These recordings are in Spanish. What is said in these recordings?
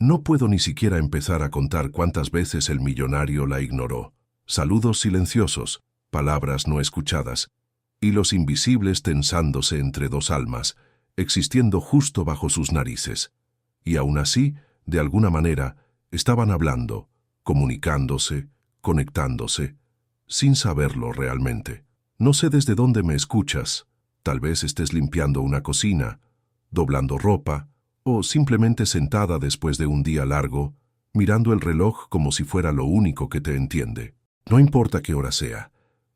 No puedo ni siquiera empezar a contar cuántas veces el millonario la ignoró. Saludos silenciosos, palabras no escuchadas, hilos invisibles tensándose entre dos almas, existiendo justo bajo sus narices. Y aún así, de alguna manera, estaban hablando, comunicándose, conectándose, sin saberlo realmente. No sé desde dónde me escuchas. Tal vez estés limpiando una cocina, doblando ropa, o simplemente sentada después de un día largo, mirando el reloj como si fuera lo único que te entiende. No importa qué hora sea,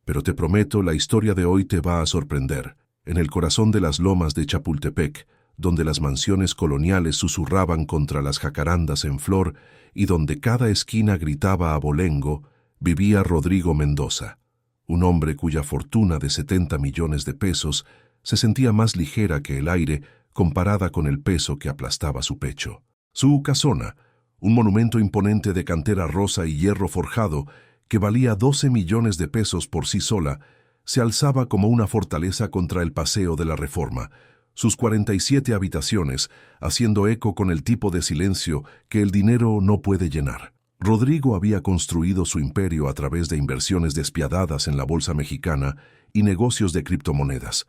pero te prometo, la historia de hoy te va a sorprender. En el corazón de las lomas de Chapultepec, donde las mansiones coloniales susurraban contra las jacarandas en flor y donde cada esquina gritaba abolengo, vivía Rodrigo Mendoza, un hombre cuya fortuna de 70 millones de pesos se sentía más ligera que el aire comparada con el peso que aplastaba su pecho. Su casona, un monumento imponente de cantera rosa y hierro forjado que valía 12 millones de pesos por sí sola, se alzaba como una fortaleza contra el Paseo de la Reforma, sus 47 habitaciones haciendo eco con el tipo de silencio que el dinero no puede llenar. Rodrigo había construido su imperio a través de inversiones despiadadas en la bolsa mexicana y negocios de criptomonedas.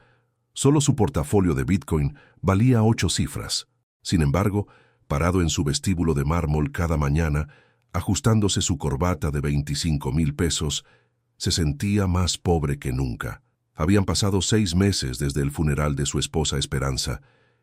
Solo su portafolio de Bitcoin valía 8 cifras. Sin embargo, parado en su vestíbulo de mármol cada mañana, ajustándose su corbata de 25,000 pesos, se sentía más pobre que nunca. Habían pasado 6 meses desde el funeral de su esposa Esperanza,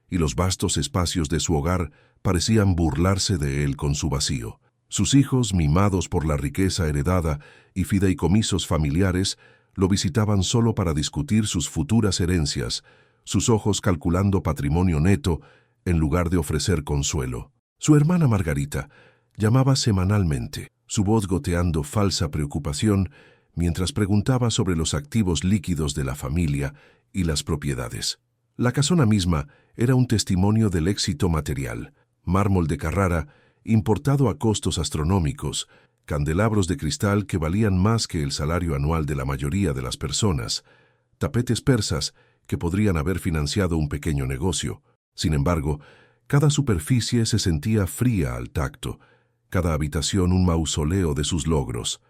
y los vastos espacios de su hogar parecían burlarse de él con su vacío. Sus hijos, mimados por la riqueza heredada y fideicomisos familiares, lo visitaban solo para discutir sus futuras herencias, sus ojos calculando patrimonio neto en lugar de ofrecer consuelo. Su hermana Margarita llamaba semanalmente, su voz goteando falsa preocupación, mientras preguntaba sobre los activos líquidos de la familia y las propiedades. La casona misma era un testimonio del éxito material: mármol de Carrara, importado a costos astronómicos, candelabros de cristal que valían más que el salario anual de la mayoría de las personas, tapetes persas que podrían haber financiado un pequeño negocio. Sin embargo, cada superficie se sentía fría al tacto, cada habitación un mausoleo de sus logros.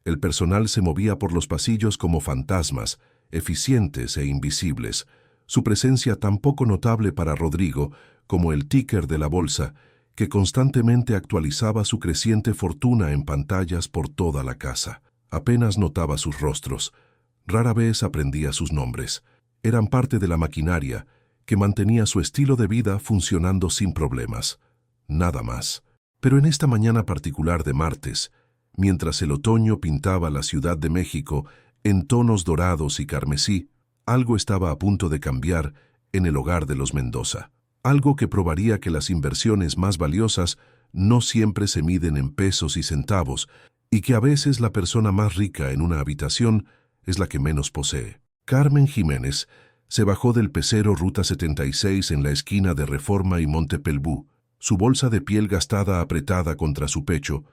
El personal se movía por los pasillos como fantasmas, eficientes e invisibles, su presencia tan poco notable para Rodrigo como el ticker de la bolsa, que constantemente actualizaba su creciente fortuna en pantallas por toda la casa. Apenas notaba sus rostros, rara vez aprendía sus nombres. Eran parte de la maquinaria que mantenía su estilo de vida funcionando sin problemas. Nada más. Pero en esta mañana particular de martes, mientras el otoño pintaba la Ciudad de México en tonos dorados y carmesí, algo estaba a punto de cambiar en el hogar de los Mendoza. Algo que probaría que las inversiones más valiosas no siempre se miden en pesos y centavos, y que a veces la persona más rica en una habitación es la que menos posee. Carmen Jiménez se bajó del pecero Ruta 76 en la esquina de Reforma y Montepelbú, su bolsa de piel gastada apretada contra su pecho,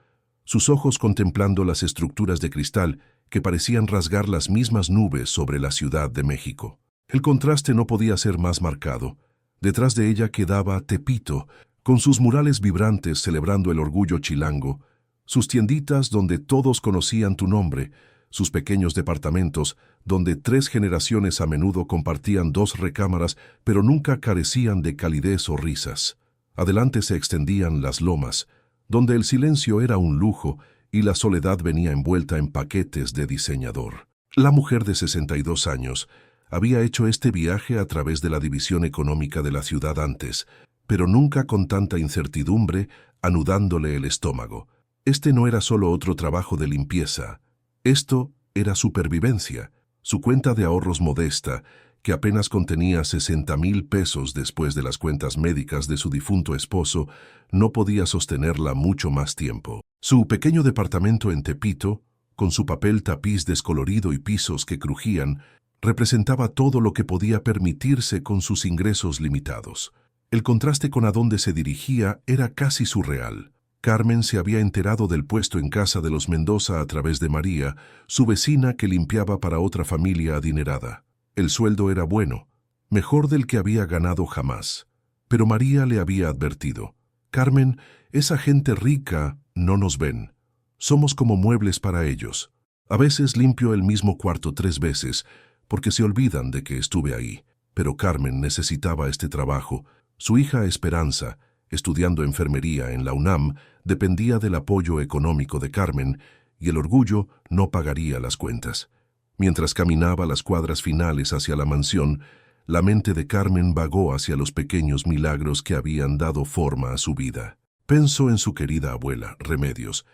sus ojos contemplando las estructuras de cristal que parecían rasgar las mismas nubes sobre la Ciudad de México. El contraste no podía ser más marcado. Detrás de ella quedaba Tepito, con sus murales vibrantes celebrando el orgullo chilango, sus tienditas donde todos conocían tu nombre, sus pequeños departamentos donde 3 generaciones a menudo compartían 2 recámaras, pero nunca carecían de calidez o risas. Adelante se extendían las lomas, donde el silencio era un lujo y la soledad venía envuelta en paquetes de diseñador. La mujer de 62 años había hecho este viaje a través de la división económica de la ciudad antes, pero nunca con tanta incertidumbre anudándole el estómago. Este no era solo otro trabajo de limpieza. Esto era supervivencia. Su cuenta de ahorros modesta, que apenas contenía 60,000 pesos después de las cuentas médicas de su difunto esposo, no podía sostenerla mucho más tiempo. Su pequeño departamento en Tepito, con su papel tapiz descolorido y pisos que crujían, representaba todo lo que podía permitirse con sus ingresos limitados. El contraste con a dónde se dirigía era casi surreal. Carmen se había enterado del puesto en casa de los Mendoza a través de María, su vecina que limpiaba para otra familia adinerada. El sueldo era bueno, mejor del que había ganado jamás. Pero María le había advertido: Carmen, Esa gente rica no nos ven. Somos como muebles para ellos. A veces limpio el mismo cuarto 3 veces, porque se olvidan de que estuve ahí. Pero Carmen necesitaba este trabajo. Su hija Esperanza, estudiando enfermería en la UNAM, dependía del apoyo económico de Carmen, y el orgullo no pagaría las cuentas. Mientras caminaba las cuadras finales hacia la mansión, la mente de Carmen vagó hacia los pequeños milagros que habían dado forma a su vida. Pensó en su querida abuela, Remedios,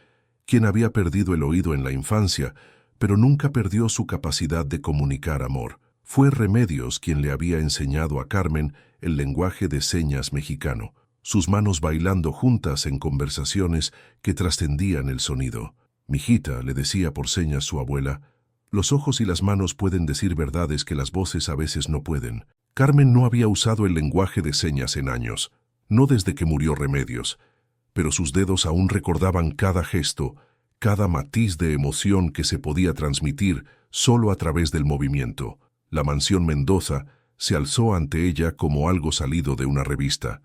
quien había perdido el oído en la infancia, pero nunca perdió su capacidad de comunicar amor. Fue Remedios quien le había enseñado a Carmen el lenguaje de señas mexicano, sus manos bailando juntas en conversaciones que trascendían el sonido. «Mijita», le decía por señas su abuela, «los ojos y las manos pueden decir verdades que las voces a veces no pueden». Carmen no había usado el lenguaje de señas en años, no desde que murió Remedios, pero sus dedos aún recordaban cada gesto, cada matiz de emoción que se podía transmitir solo a través del movimiento. La mansión Mendoza se alzó ante ella como algo salido de una revista.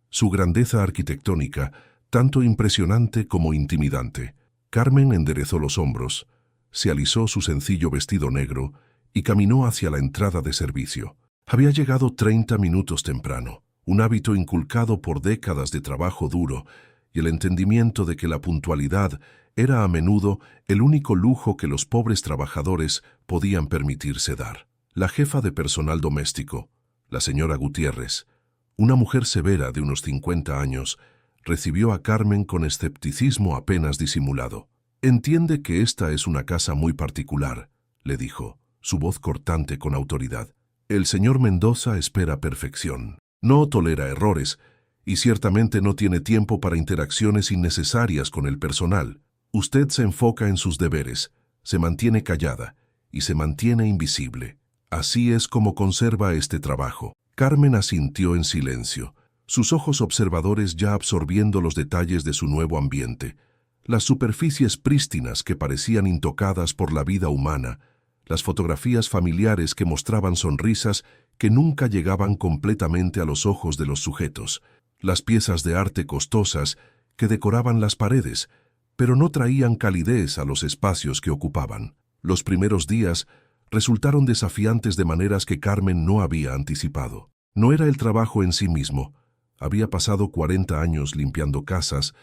Su grandeza arquitectónica, tanto impresionante como intimidante. Carmen enderezó los hombros, se alisó su sencillo vestido negro y caminó hacia la entrada de servicio. Había llegado 30 minutos temprano, un hábito inculcado por décadas de trabajo duro y el entendimiento de que la puntualidad era a menudo el único lujo que los pobres trabajadores podían permitirse dar. La jefa de personal doméstico, la señora Gutiérrez, una mujer severa de unos 50 años, recibió a Carmen con escepticismo apenas disimulado. «Entiende que esta es una casa muy particular», le dijo, su voz cortante con autoridad. «El señor Mendoza espera perfección. No tolera errores y ciertamente no tiene tiempo para interacciones innecesarias con el personal. Usted se enfoca en sus deberes, se mantiene callada y se mantiene invisible. Así es como conserva este trabajo». Carmen asintió en silencio, sus ojos observadores ya absorbiendo los detalles de su nuevo ambiente, las superficies prístinas que parecían intocadas por la vida humana, las fotografías familiares que mostraban sonrisas que nunca llegaban completamente a los ojos de los sujetos, las piezas de arte costosas que decoraban las paredes, pero no traían calidez a los espacios que ocupaban. Los primeros días resultaron desafiantes de maneras que Carmen no había anticipado. No era el trabajo en sí mismo. Había pasado 40 años limpiando casas,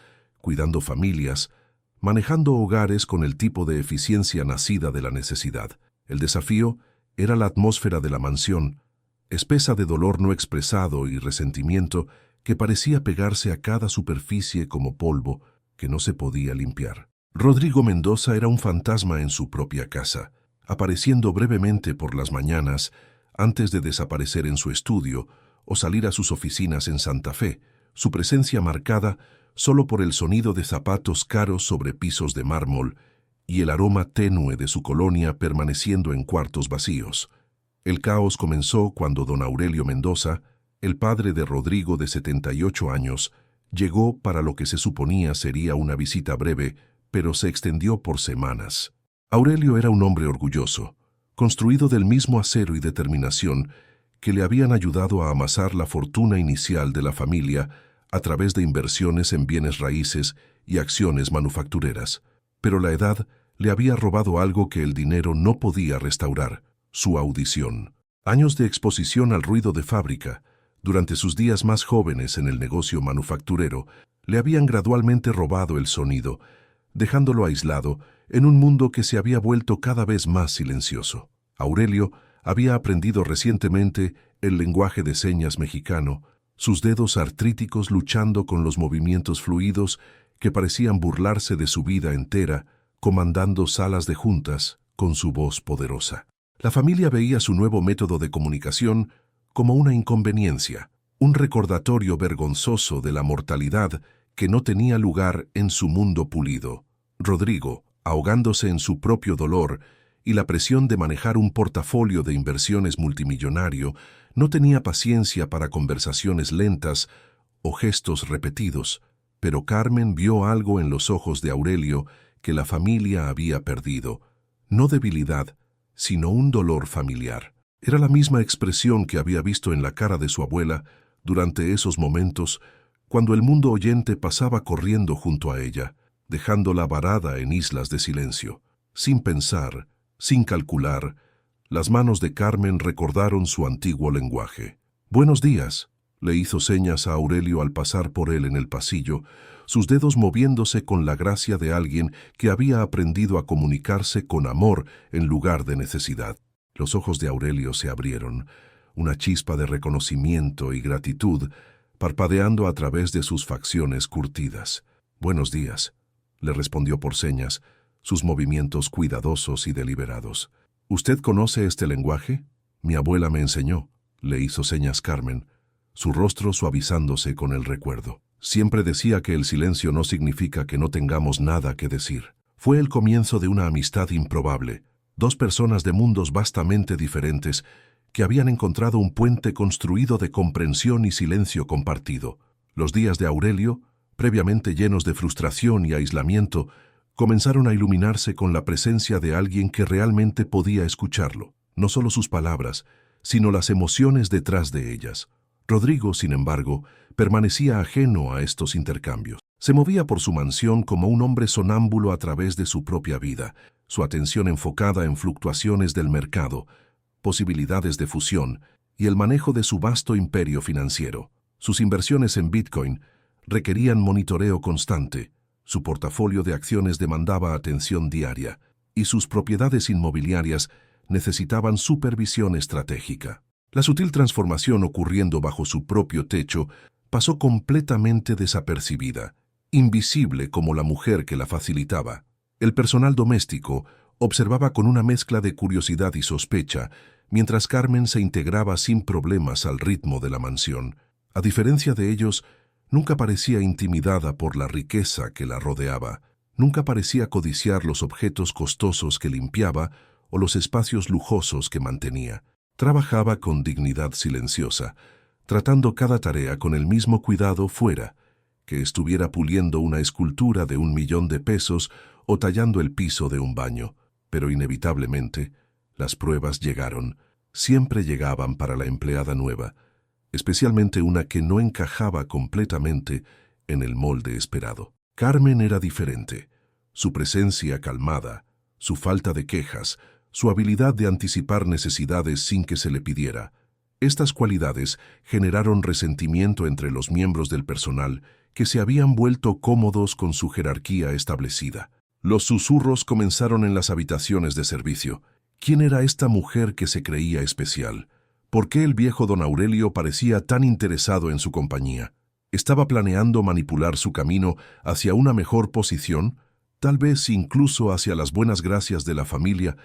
cuidando familias, manejando hogares con el tipo de eficiencia nacida de la necesidad. El desafío era la atmósfera de la mansión, espesa de dolor no expresado y resentimiento que parecía pegarse a cada superficie como polvo que no se podía limpiar. Rodrigo Mendoza era un fantasma en su propia casa, apareciendo brevemente por las mañanas antes de desaparecer en su estudio o salir a sus oficinas en Santa Fe, su presencia marcada solo por el sonido de zapatos caros sobre pisos de mármol y el aroma tenue de su colonia permaneciendo en cuartos vacíos. El caos comenzó cuando don Aurelio Mendoza, el padre de Rodrigo de 78 años, llegó para lo que se suponía sería una visita breve, pero se extendió por semanas. Aurelio era un hombre orgulloso, construido del mismo acero y determinación que le habían ayudado a amasar la fortuna inicial de la familia a través de inversiones en bienes raíces y acciones manufactureras. Pero la edad le había robado algo que el dinero no podía restaurar: su audición. Años de exposición al ruido de fábrica, durante sus días más jóvenes en el negocio manufacturero, le habían gradualmente robado el sonido, dejándolo aislado en un mundo que se había vuelto cada vez más silencioso. Aurelio había aprendido recientemente el lenguaje de señas mexicano, sus dedos artríticos luchando con los movimientos fluidos que parecían burlarse de su vida entera, comandando salas de juntas con su voz poderosa. La familia veía su nuevo método de comunicación como una inconveniencia, un recordatorio vergonzoso de la mortalidad que no tenía lugar en su mundo pulido. Rodrigo, ahogándose en su propio dolor y la presión de manejar un portafolio de inversiones multimillonario, no tenía paciencia para conversaciones lentas o gestos repetidos, pero Carmen vio algo en los ojos de Aurelio que la familia había perdido, no debilidad, sino un dolor familiar. Era la misma expresión que había visto en la cara de su abuela durante esos momentos cuando el mundo oyente pasaba corriendo junto a ella, dejándola varada en islas de silencio. Sin pensar, sin calcular, las manos de Carmen recordaron su antiguo lenguaje. «Buenos días», le hizo señas a Aurelio al pasar por él en el pasillo, sus dedos moviéndose con la gracia de alguien que había aprendido a comunicarse con amor en lugar de necesidad. Los ojos de Aurelio se abrieron, una chispa de reconocimiento y gratitud parpadeando a través de sus facciones curtidas. «Buenos días», le respondió por señas, sus movimientos cuidadosos y deliberados. «¿Usted conoce este lenguaje? Mi abuela me enseñó», le hizo señas Carmen, su rostro suavizándose con el recuerdo. «Siempre decía que el silencio no significa que no tengamos nada que decir». Fue el comienzo de una amistad improbable, dos personas de mundos vastamente diferentes que habían encontrado un puente construido de comprensión y silencio compartido. Los días de Aurelio, previamente llenos de frustración y aislamiento, comenzaron a iluminarse con la presencia de alguien que realmente podía escucharlo, no solo sus palabras, sino las emociones detrás de ellas. Rodrigo, sin embargo, permanecía ajeno a estos intercambios. Se movía por su mansión como un hombre sonámbulo a través de su propia vida, su atención enfocada en fluctuaciones del mercado, posibilidades de fusión y el manejo de su vasto imperio financiero. Sus inversiones en Bitcoin requerían monitoreo constante, su portafolio de acciones demandaba atención diaria y sus propiedades inmobiliarias necesitaban supervisión estratégica. La sutil transformación ocurriendo bajo su propio techo pasó completamente desapercibida, invisible como la mujer que la facilitaba. El personal doméstico observaba con una mezcla de curiosidad y sospecha, mientras Carmen se integraba sin problemas al ritmo de la mansión. A diferencia de ellos, nunca parecía intimidada por la riqueza que la rodeaba, nunca parecía codiciar los objetos costosos que limpiaba o los espacios lujosos que mantenía. Trabajaba con dignidad silenciosa, tratando cada tarea con el mismo cuidado fuera, que estuviera puliendo una escultura de $1.000.000 o tallando el piso de un baño. Pero inevitablemente, las pruebas llegaron, siempre llegaban para la empleada nueva, especialmente una que no encajaba completamente en el molde esperado. Carmen era diferente. Su presencia calmada, su falta de quejas, su habilidad de anticipar necesidades sin que se le pidiera. Estas cualidades generaron resentimiento entre los miembros del personal que se habían vuelto cómodos con su jerarquía establecida. Los susurros comenzaron en las habitaciones de servicio. ¿Quién era esta mujer que se creía especial? ¿Por qué el viejo don Aurelio parecía tan interesado en su compañía? ¿Estaba planeando manipular su camino hacia una mejor posición, tal vez incluso hacia las buenas gracias de la familia,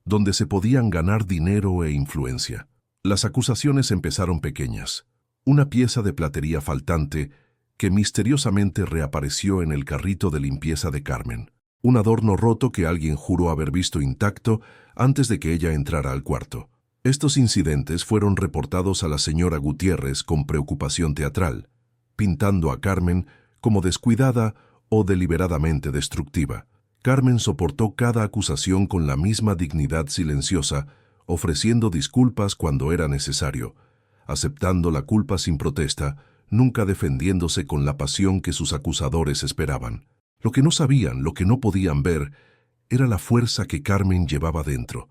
donde se podían ganar dinero e influencia? Las acusaciones empezaron pequeñas. Una pieza de platería faltante que misteriosamente reapareció en el carrito de limpieza de Carmen. Un adorno roto que alguien juró haber visto intacto antes de que ella entrara al cuarto. Estos incidentes fueron reportados a la señora Gutiérrez con preocupación teatral, pintando a Carmen como descuidada o deliberadamente destructiva. Carmen soportó cada acusación con la misma dignidad silenciosa, ofreciendo disculpas cuando era necesario, aceptando la culpa sin protesta, nunca defendiéndose con la pasión que sus acusadores esperaban. Lo que no sabían, lo que no podían ver, era la fuerza que Carmen llevaba dentro,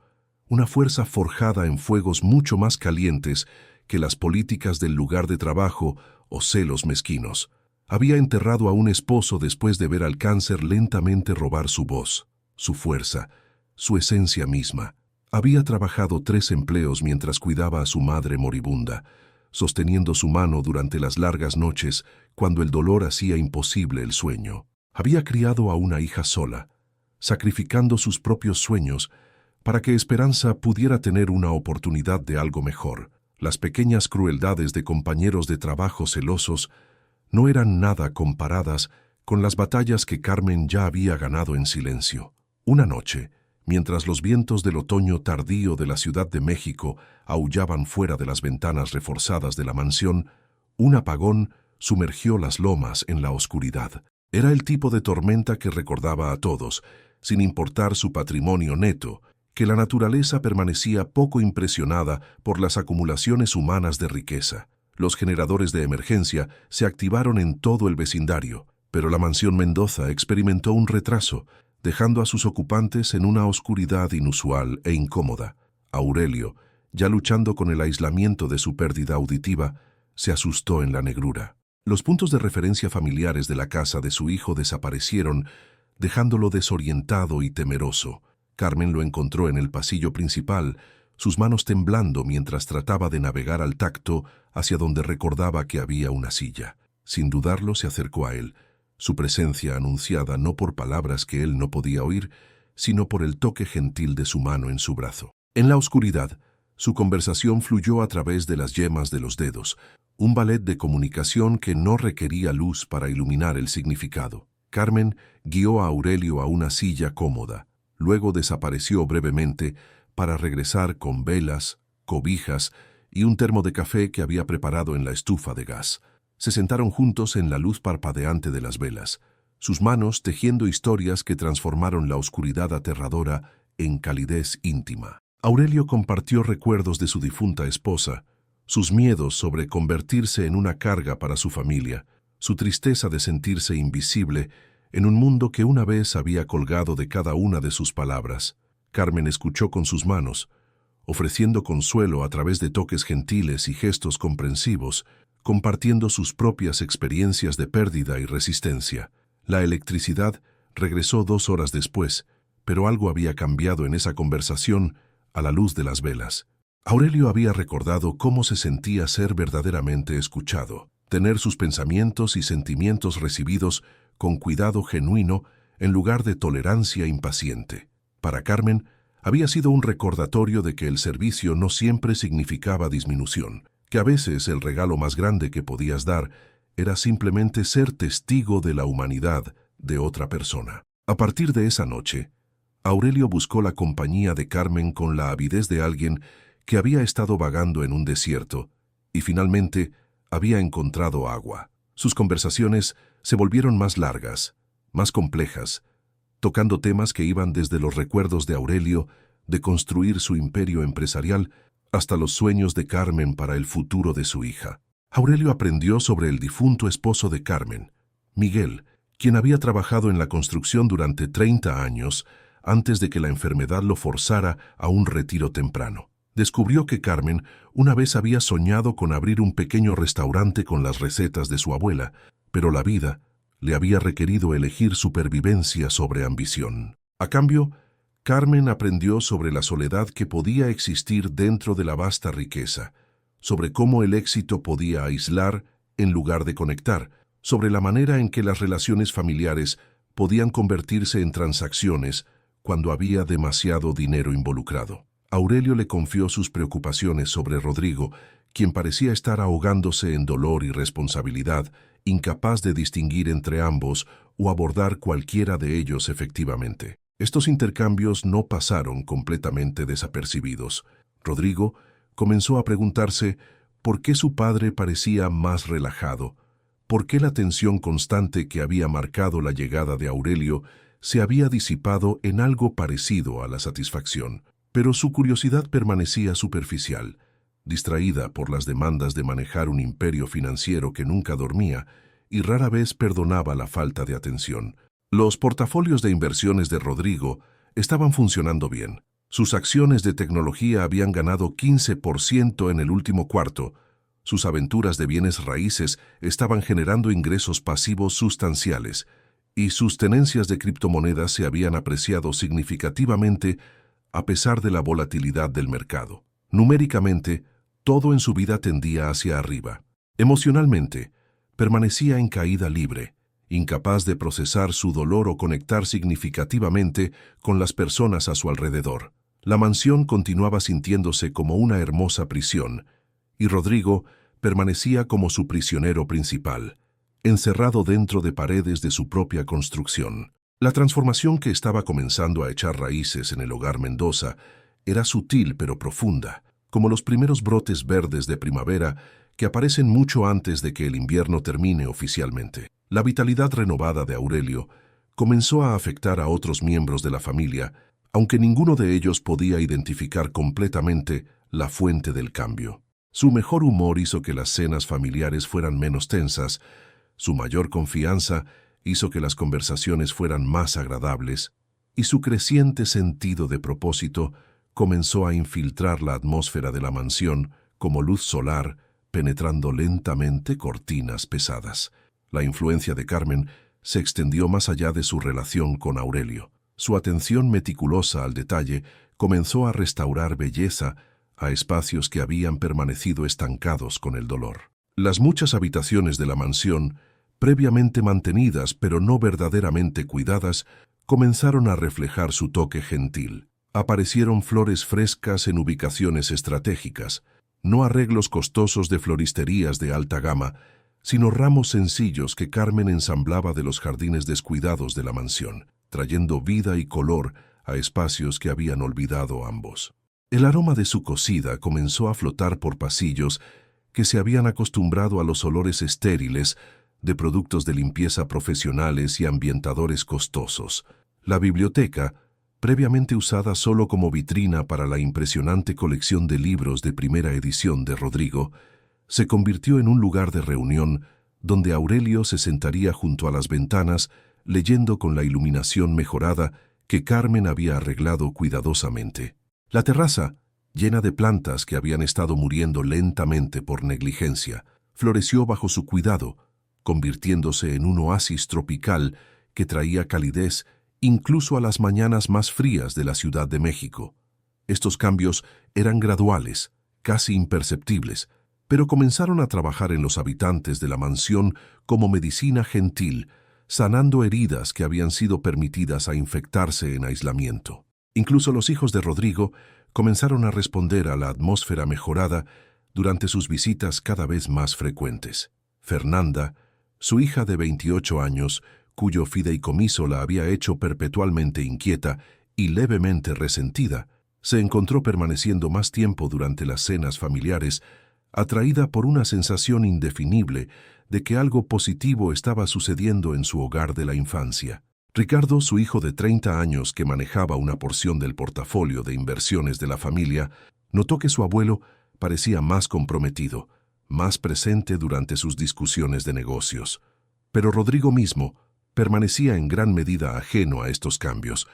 una fuerza forjada en fuegos mucho más calientes que las políticas del lugar de trabajo o celos mezquinos. Había enterrado a un esposo después de ver al cáncer lentamente robar su voz, su fuerza, su esencia misma. Había trabajado 3 empleos mientras cuidaba a su madre moribunda, sosteniendo su mano durante las largas noches cuando el dolor hacía imposible el sueño. Había criado a una hija sola, sacrificando sus propios sueños para que Esperanza pudiera tener una oportunidad de algo mejor. Las pequeñas crueldades de compañeros de trabajo celosos no eran nada comparadas con las batallas que Carmen ya había ganado en silencio. Una noche, mientras los vientos del otoño tardío de la Ciudad de México aullaban fuera de las ventanas reforzadas de la mansión, un apagón sumergió las lomas en la oscuridad. Era el tipo de tormenta que recordaba a todos, sin importar su patrimonio neto, que la naturaleza permanecía poco impresionada por las acumulaciones humaas de riqueza. Los generadores de emergencia se activaron en todo el vecindario, pero la mansión Mendoza experimentó un retraso, dejando a sus ocupantes en una oscuridad inusual e incómoda. Aurelio, ya luchando con el aislamiento de su pérdida auditiva, se asustó en la negrura. Los puntos de referencia familiares de la casa de su hijo desaparecieron, dejándolo desorientado y temeroso. Carmen lo encontró en el pasillo principal, sus manos temblando mientras trataba de navegar al tacto hacia donde recordaba que había una silla. Sin dudarlo, se acercó a él, su presencia anunciada no por palabras que él no podía oír, sino por el toque gentil de su mano en su brazo. En la oscuridad, su conversación fluyó a través de las yemas de los dedos, un ballet de comunicación que no requería luz para iluminar el significado. Carmen guió a Aurelio a una silla cómoda, luego desapareció brevemente para regresar con velas, cobijas y un termo de café que había preparado en la estufa de gas. Se sentaron juntos en la luz parpadeante de las velas, sus manos tejiendo historias que transformaron la oscuridad aterradora en calidez íntima. Aurelio compartió recuerdos de su difunta esposa, sus miedos sobre convertirse en una carga para su familia, su tristeza de sentirse invisible en un mundo que una vez había colgado de cada una de sus palabras. Carmen escuchó con sus manos, ofreciendo consuelo a través de toques gentiles y gestos comprensivos, compartiendo sus propias experiencias de pérdida y resistencia. La electricidad regresó 2 horas después, pero algo había cambiado en esa conversación a la luz de las velas. Aurelio había recordado cómo se sentía ser verdaderamente escuchado, tener sus pensamientos y sentimientos recibidos con cuidado genuino en lugar de tolerancia impaciente. Para Carmen, había sido un recordatorio de que el servicio no siempre significaba disminución, que a veces el regalo más grande que podías dar era simplemente ser testigo de la humanidad de otra persona. A partir de esa noche, Aurelio buscó la compañía de Carmen con la avidez de alguien que había estado vagando en un desierto y finalmente había encontrado agua. Sus conversaciones se volvieron más largas, más complejas, tocando temas que iban desde los recuerdos de Aurelio de construir su imperio empresarial hasta los sueños de Carmen para el futuro de su hija. Aurelio aprendió sobre el difunto esposo de Carmen, Miguel, quien había trabajado en la construcción durante 30 años antes de que la enfermedad lo forzara a un retiro temprano. Descubrió que Carmen una vez había soñado con abrir un pequeño restaurante con las recetas de su abuela, pero la vida le había requerido elegir supervivencia sobre ambición. A cambio, Carmen aprendió sobre la soledad que podía existir dentro de la vasta riqueza, sobre cómo el éxito podía aislar en lugar de conectar, sobre la manera en que las relaciones familiares podían convertirse en transacciones cuando había demasiado dinero involucrado. Aurelio le confió sus preocupaciones sobre Rodrigo, quien parecía estar ahogándose en dolor y responsabilidad, incapaz de distinguir entre ambos o abordar cualquiera de ellos efectivamente. Estos intercambios no pasaron completamente desapercibidos. Rodrigo comenzó a preguntarse por qué su padre parecía más relajado, por qué la tensión constante que había marcado la llegada de Aurelio se había disipado en algo parecido a la satisfacción. Pero su curiosidad permanecía superficial, distraída por las demandas de manejar un imperio financiero que nunca dormía y rara vez perdonaba la falta de atención. Los portafolios de inversiones de Rodrigo estaban funcionando bien. Sus acciones de tecnología habían ganado 15% en el último cuarto. Sus aventuras de bienes raíces estaban generando ingresos pasivos sustanciales y sus tenencias de criptomonedas se habían apreciado significativamente a pesar de la volatilidad del mercado. Numéricamente, todo en su vida tendía hacia arriba. Emocionalmente, permanecía en caída libre, incapaz de procesar su dolor o conectar significativamente con las personas a su alrededor. La mansión continuaba sintiéndose como una hermosa prisión, y Rodrigo permanecía como su prisionero principal, encerrado dentro de paredes de su propia construcción. La transformación que estaba comenzando a echar raíces en el hogar Mendoza era sutil pero profunda, como los primeros brotes verdes de primavera que aparecen mucho antes de que el invierno termine oficialmente. La vitalidad renovada de Aurelio comenzó a afectar a otros miembros de la familia, aunque ninguno de ellos podía identificar completamente la fuente del cambio. Su mejor humor hizo que las cenas familiares fueran menos tensas, su mayor confianza hizo que las conversaciones fueran más agradables, y su creciente sentido de propósito comenzó a infiltrar la atmósfera de la mansión como luz solar, penetrando lentamente cortinas pesadas. La influencia de Carmen se extendió más allá de su relación con Aurelio. Su atención meticulosa al detalle comenzó a restaurar belleza a espacios que habían permanecido estancados con el dolor. Las muchas habitaciones de la mansión, previamente mantenidas pero no verdaderamente cuidadas, comenzaron a reflejar su toque gentil. Aparecieron flores frescas en ubicaciones estratégicas, no arreglos costosos de floristerías de alta gama, sino ramos sencillos que Carmen ensamblaba de los jardines descuidados de la mansión, trayendo vida y color a espacios que habían olvidado ambos. El aroma de su cocida comenzó a flotar por pasillos que se habían acostumbrado a los olores estériles de productos de limpieza profesionales y ambientadores costosos. La biblioteca, previamente usada solo como vitrina para la impresionante colección de libros de primera edición de Rodrigo, se convirtió en un lugar de reunión donde Aurelio se sentaría junto a las ventanas leyendo con la iluminación mejorada que Carmen había arreglado cuidadosamente. La terraza, llena de plantas que habían estado muriendo lentamente por negligencia, floreció bajo su cuidado, convirtiéndose en un oasis tropical que traía calidez incluso a las mañanas más frías de la Ciudad de México. Estos cambios eran graduales, casi imperceptibles, pero comenzaron a trabajar en los habitantes de la mansión como medicina gentil, sanando heridas que habían sido permitidas a infectarse en aislamiento. Incluso los hijos de Rodrigo comenzaron a responder a la atmósfera mejorada durante sus visitas cada vez más frecuentes. Fernanda, su hija de 28 años, cuyo fideicomiso la había hecho perpetualmente inquieta y levemente resentida, se encontró permaneciendo más tiempo durante las cenas familiares, atraída por una sensación indefinible de que algo positivo estaba sucediendo en su hogar de la infancia. Ricardo, su hijo de 30 años que manejaba una porción del portafolio de inversiones de la familia, notó que su abuelo parecía más comprometido, más presente durante sus discusiones de negocios. Pero Rodrigo mismo permanecía en gran medida ajeno a estos cambios,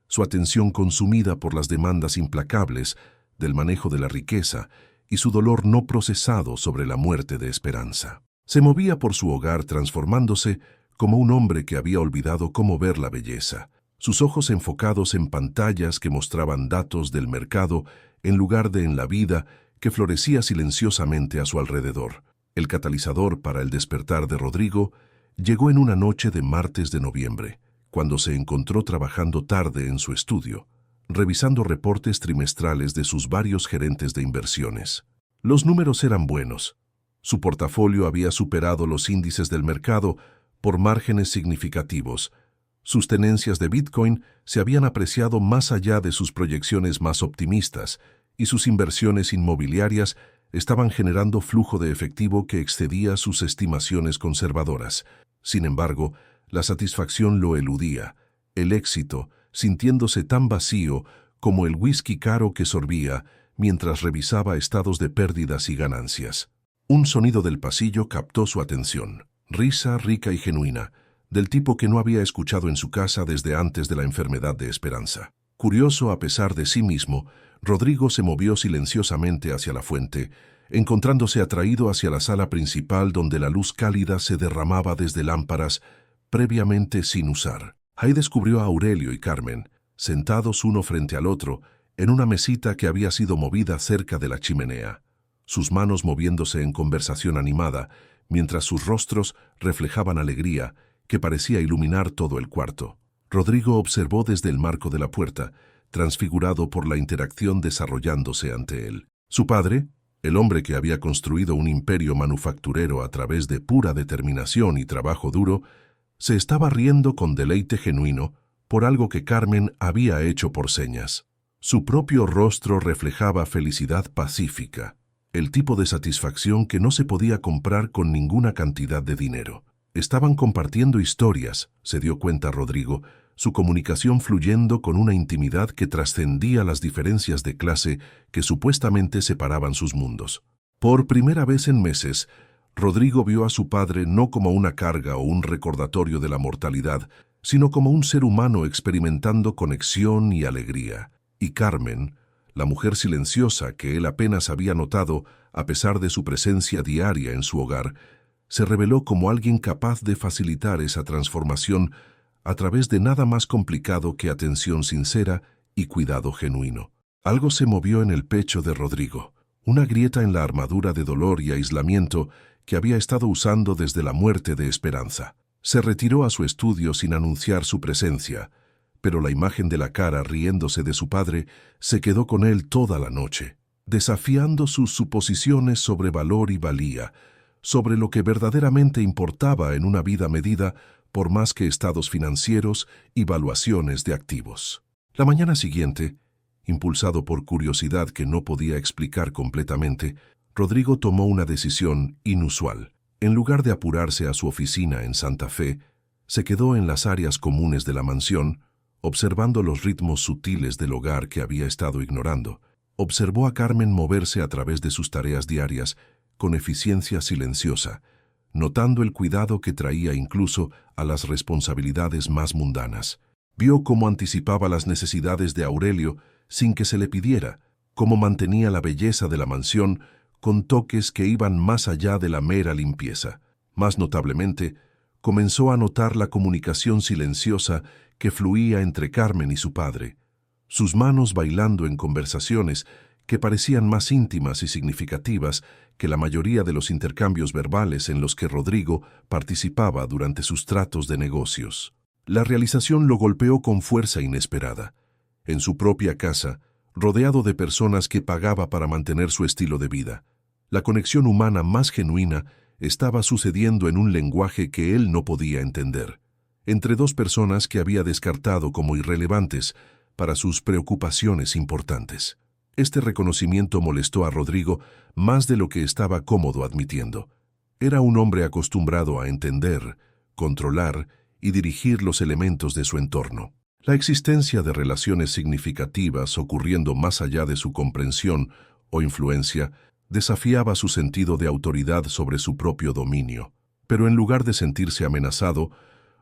su atención consumida por las demandas implacables del manejo de la riqueza y su dolor no procesado sobre la muerte de Esperanza. Se movía por su hogar transformándose como un hombre que había olvidado cómo ver la belleza, sus ojos enfocados en pantallas que mostraban datos del mercado en lugar de en la vida que florecía silenciosamente a su alrededor. El catalizador para el despertar de Rodrigo llegó en una noche de martes de noviembre, cuando se encontró trabajando tarde en su estudio, revisando reportes trimestrales de sus varios gerentes de inversiones. Los números eran buenos. Su portafolio había superado los índices del mercado por márgenes significativos. Sus tenencias de Bitcoin se habían apreciado más allá de sus proyecciones más optimistas y sus inversiones inmobiliarias estaban generando flujo de efectivo que excedía sus estimaciones conservadoras. Sin embargo, la satisfacción lo eludía, el éxito, sintiéndose tan vacío como el whisky caro que sorbía mientras revisaba estados de pérdidas y ganancias. Un sonido del pasillo captó su atención, risa rica y genuina, del tipo que no había escuchado en su casa desde antes de la enfermedad de Esperanza. Curioso a pesar de sí mismo, Rodrigo se movió silenciosamente hacia la fuente, encontrándose atraído hacia la sala principal donde la luz cálida se derramaba desde lámparas previamente sin usar. Ahí descubrió a Aurelio y Carmen, sentados uno frente al otro, en una mesita que había sido movida cerca de la chimenea, sus manos moviéndose en conversación animada, mientras sus rostros reflejaban alegría que parecía iluminar todo el cuarto. Rodrigo observó desde el marco de la puerta, transfigurado por la interacción desarrollándose ante él. Su padre, el hombre que había construido un imperio manufacturero a través de pura determinación y trabajo duro, se estaba riendo con deleite genuino por algo que Carmen había hecho por señas. Su propio rostro reflejaba felicidad pacífica, el tipo de satisfacción que no se podía comprar con ninguna cantidad de dinero. Estaban compartiendo historias, se dio cuenta Rodrigo, su comunicación fluyendo con una intimidad que trascendía las diferencias de clase que supuestamente separaban sus mundos. Por primera vez en meses, Rodrigo vio a su padre no como una carga o un recordatorio de la mortalidad, sino como un ser humano experimentando conexión y alegría. Y Carmen, la mujer silenciosa que él apenas había notado a pesar de su presencia diaria en su hogar, se reveló como alguien capaz de facilitar esa transformación a través de nada más complicado que atención sincera y cuidado genuino. Algo se movió en el pecho de Rodrigo, una grieta en la armadura de dolor y aislamiento que había estado usando desde la muerte de Esperanza. Se retiró a su estudio sin anunciar su presencia, pero la imagen de la cara riéndose de su padre se quedó con él toda la noche, desafiando sus suposiciones sobre valor y valía, sobre lo que verdaderamente importaba en una vida medida por más que estados financieros y valuaciones de activos. La mañana siguiente, impulsado por curiosidad que no podía explicar completamente, Rodrigo tomó una decisión inusual. En lugar de apurarse a su oficina en Santa Fe, se quedó en las áreas comunes de la mansión, observando los ritmos sutiles del hogar que había estado ignorando. Observó a Carmen moverse a través de sus tareas diarias con eficiencia silenciosa, notando el cuidado que traía incluso a las responsabilidades más mundanas. Vio cómo anticipaba las necesidades de Aurelio sin que se le pidiera, cómo mantenía la belleza de la mansión con toques que iban más allá de la mera limpieza. Más notablemente, comenzó a notar la comunicación silenciosa que fluía entre Carmen y su padre, sus manos bailando en conversaciones que parecían más íntimas y significativas que la mayoría de los intercambios verbales en los que Rodrigo participaba durante sus tratos de negocios. La realización lo golpeó con fuerza inesperada. En su propia casa, rodeado de personas que pagaba para mantener su estilo de vida, la conexión humana más genuina estaba sucediendo en un lenguaje que él no podía entender, entre dos personas que había descartado como irrelevantes para sus preocupaciones importantes. Este reconocimiento molestó a Rodrigo más de lo que estaba cómodo admitiendo. Era un hombre acostumbrado a entender, controlar y dirigir los elementos de su entorno. La existencia de relaciones significativas ocurriendo más allá de su comprensión o influencia desafiaba su sentido de autoridad sobre su propio dominio. Pero en lugar de sentirse amenazado,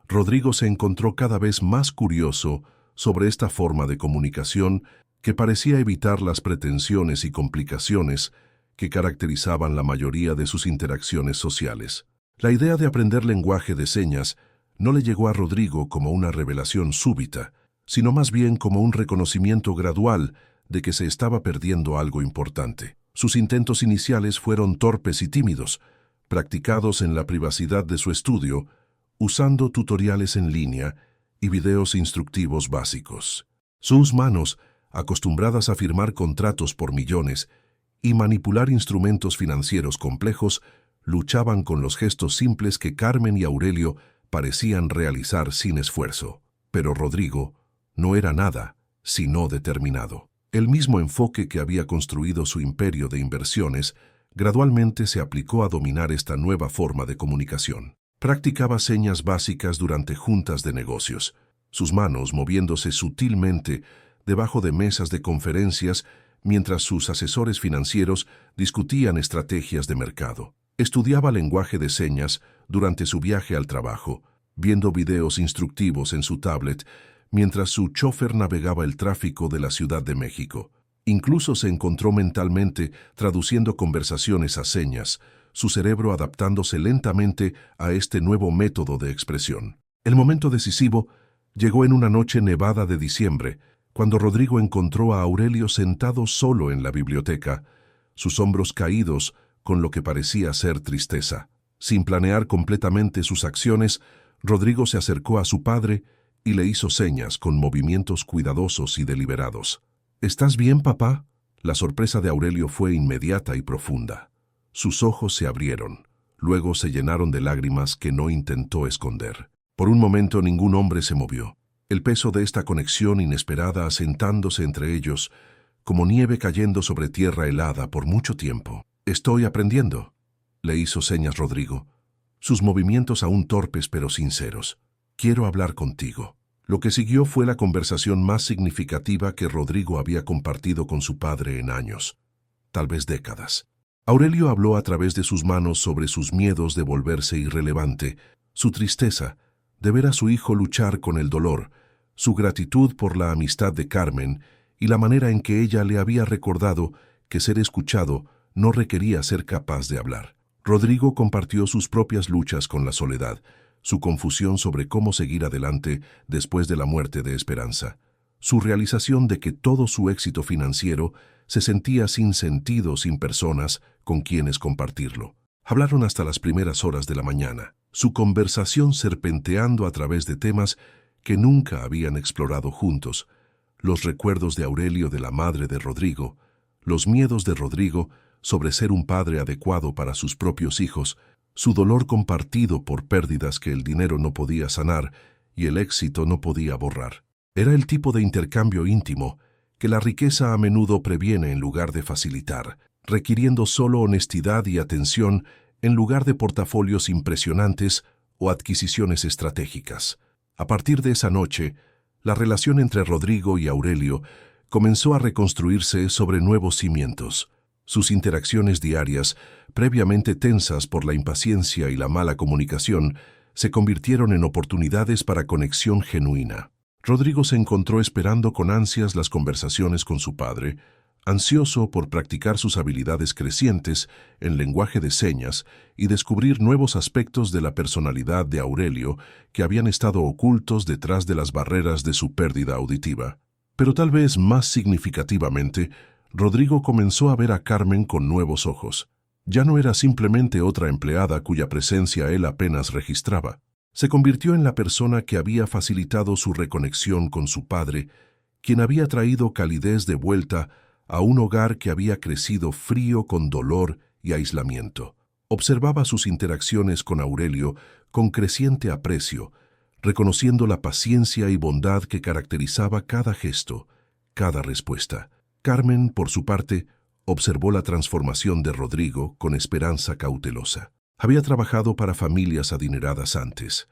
Rodrigo se encontró cada vez más curioso sobre esta forma de comunicación que parecía evitar las pretensiones y complicaciones que caracterizaban la mayoría de sus interacciones sociales. La idea de aprender lenguaje de señas no le llegó a Rodrigo como una revelación súbita, sino más bien como un reconocimiento gradual de que se estaba perdiendo algo importante. Sus intentos iniciales fueron torpes y tímidos, practicados en la privacidad de su estudio, usando tutoriales en línea y videos instructivos básicos. Sus manos, acostumbradas a firmar contratos por millones y manipular instrumentos financieros complejos, luchaban con los gestos simples que Carmen y Aurelio parecían realizar sin esfuerzo. Pero Rodrigo no era nada, sino determinado. El mismo enfoque que había construido su imperio de inversiones gradualmente se aplicó a dominar esta nueva forma de comunicación. Practicaba señas básicas durante juntas de negocios, sus manos moviéndose sutilmente debajo de mesas de conferencias mientras sus asesores financieros discutían estrategias de mercado. Estudiaba lenguaje de señas durante su viaje al trabajo, viendo videos instructivos en su tablet mientras su chofer navegaba el tráfico de la Ciudad de México. Incluso se encontró mentalmente traduciendo conversaciones a señas, su cerebro adaptándose lentamente a este nuevo método de expresión. El momento decisivo llegó en una noche nevada de diciembre, cuando Rodrigo encontró a Aurelio sentado solo en la biblioteca, sus hombros caídos con lo que parecía ser tristeza. Sin planear completamente sus acciones, Rodrigo se acercó a su padre y le hizo señas con movimientos cuidadosos y deliberados. ¿Estás bien, papá? La sorpresa de Aurelio fue inmediata y profunda. Sus ojos se abrieron, luego se llenaron de lágrimas que no intentó esconder. Por un momento ningún hombre se movió, el peso de esta conexión inesperada asentándose entre ellos, como nieve cayendo sobre tierra helada por mucho tiempo. «Estoy aprendiendo», le hizo señas Rodrigo, sus movimientos aún torpes pero sinceros. «Quiero hablar contigo». Lo que siguió fue la conversación más significativa que Rodrigo había compartido con su padre en años, tal vez décadas. Aurelio habló a través de sus manos sobre sus miedos de volverse irrelevante, su tristeza de ver a su hijo luchar con el dolor, su gratitud por la amistad de Carmen y la manera en que ella le había recordado que ser escuchado no requería ser capaz de hablar. Rodrigo compartió sus propias luchas con la soledad, su confusión sobre cómo seguir adelante después de la muerte de Esperanza, su realización de que todo su éxito financiero se sentía sin sentido sin personas con quienes compartirlo. Hablaron hasta las primeras horas de la mañana, su conversación serpenteando a través de temas que nunca habían explorado juntos, los recuerdos de Aurelio de la madre de Rodrigo, los miedos de Rodrigo sobre ser un padre adecuado para sus propios hijos, su dolor compartido por pérdidas que el dinero no podía sanar y el éxito no podía borrar. Era el tipo de intercambio íntimo que la riqueza a menudo previene en lugar de facilitar, requiriendo solo honestidad y atención en lugar de portafolios impresionantes o adquisiciones estratégicas. A partir de esa noche, la relación entre Rodrigo y Aurelio comenzó a reconstruirse sobre nuevos cimientos. Sus interacciones diarias, previamente tensas por la impaciencia y la mala comunicación, se convirtieron en oportunidades para conexión genuina. Rodrigo se encontró esperando con ansias las conversaciones con su padre, ansioso por practicar sus habilidades crecientes en lenguaje de señas y descubrir nuevos aspectos de la personalidad de Aurelio que habían estado ocultos detrás de las barreras de su pérdida auditiva. Pero tal vez más significativamente, Rodrigo comenzó a ver a Carmen con nuevos ojos. Ya no era simplemente otra empleada cuya presencia él apenas registraba. Se convirtió en la persona que había facilitado su reconexión con su padre, quien había traído calidez de vuelta a un hogar que había crecido frío con dolor y aislamiento. Observaba sus interacciones con Aurelio con creciente aprecio, reconociendo la paciencia y bondad que caracterizaba cada gesto, cada respuesta. Carmen, por su parte, observó la transformación de Rodrigo con esperanza cautelosa. Había trabajado para familias adineradas antes.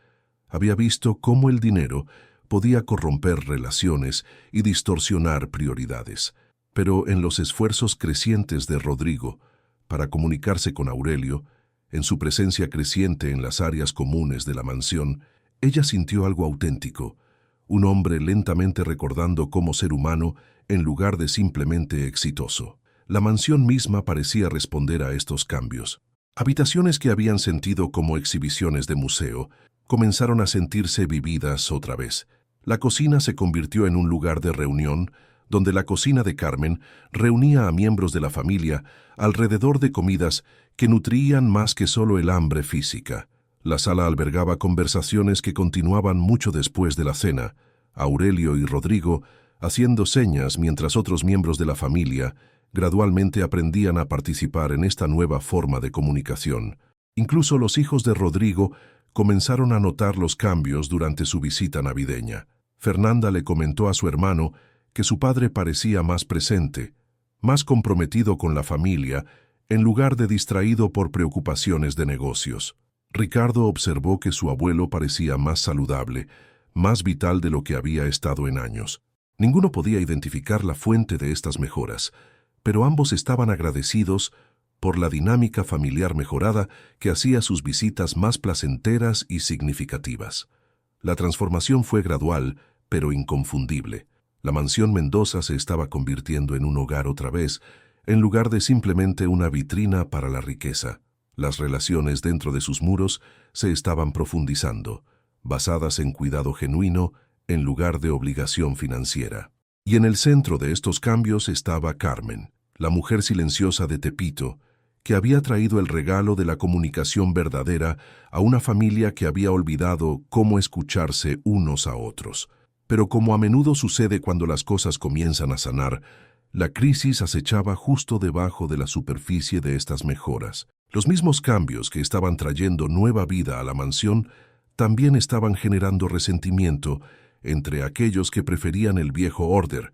Había visto cómo el dinero podía corromper relaciones y distorsionar prioridades. Pero en los esfuerzos crecientes de Rodrigo para comunicarse con Aurelio, en su presencia creciente en las áreas comunes de la mansión, ella sintió algo auténtico, un hombre lentamente recordando cómo ser humano en lugar de simplemente exitoso. La mansión misma parecía responder a estos cambios. Habitaciones que habían sentido como exhibiciones de museo comenzaron a sentirse vividas otra vez. La cocina se convirtió en un lugar de reunión, donde la cocina de Carmen reunía a miembros de la familia alrededor de comidas que nutrían más que solo el hambre física. La sala albergaba conversaciones que continuaban mucho después de la cena, Aurelio y Rodrigo haciendo señas mientras otros miembros de la familia gradualmente aprendían a participar en esta nueva forma de comunicación. Incluso los hijos de Rodrigo comenzaron a notar los cambios durante su visita navideña. Fernanda le comentó a su hermano que su padre parecía más presente, más comprometido con la familia, en lugar de distraído por preocupaciones de negocios. Ricardo observó que su abuelo parecía más saludable, más vital de lo que había estado en años. Ninguno podía identificar la fuente de estas mejoras, pero ambos estaban agradecidos por la dinámica familiar mejorada que hacía sus visitas más placenteras y significativas. La transformación fue gradual, pero inconfundible. La mansión Mendoza se estaba convirtiendo en un hogar otra vez, en lugar de simplemente una vitrina para la riqueza. Las relaciones dentro de sus muros se estaban profundizando, basadas en cuidado genuino en lugar de obligación financiera. Y en el centro de estos cambios estaba Carmen, la mujer silenciosa de Tepito, que había traído el regalo de la comunicación verdadera a una familia que había olvidado cómo escucharse unos a otros. Pero como a menudo sucede cuando las cosas comienzan a sanar, la crisis acechaba justo debajo de la superficie de estas mejoras. Los mismos cambios que estaban trayendo nueva vida a la mansión también estaban generando resentimiento entre aquellos que preferían el viejo orden,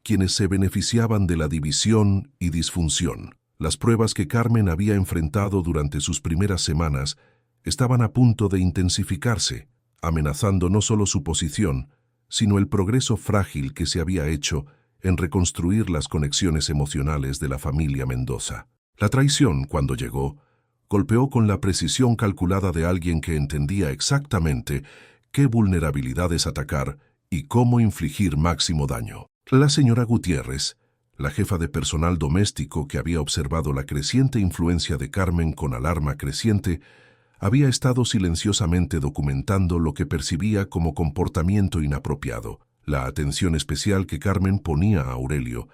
quienes se beneficiaban de la división y disfunción. Las pruebas que Carmen había enfrentado durante sus primeras semanas estaban a punto de intensificarse, amenazando no solo su posición, sino el progreso frágil que se había hecho en reconstruir las conexiones emocionales de la familia Mendoza. La traición, cuando llegó, golpeó con la precisión calculada de alguien que entendía exactamente qué vulnerabilidades atacar y cómo infligir máximo daño. La señora Gutiérrez, la jefa de personal doméstico que había observado la creciente influencia de Carmen con alarma creciente, había estado silenciosamente documentando lo que percibía como comportamiento inapropiado, la atención especial que Carmen ponía a Aurelio,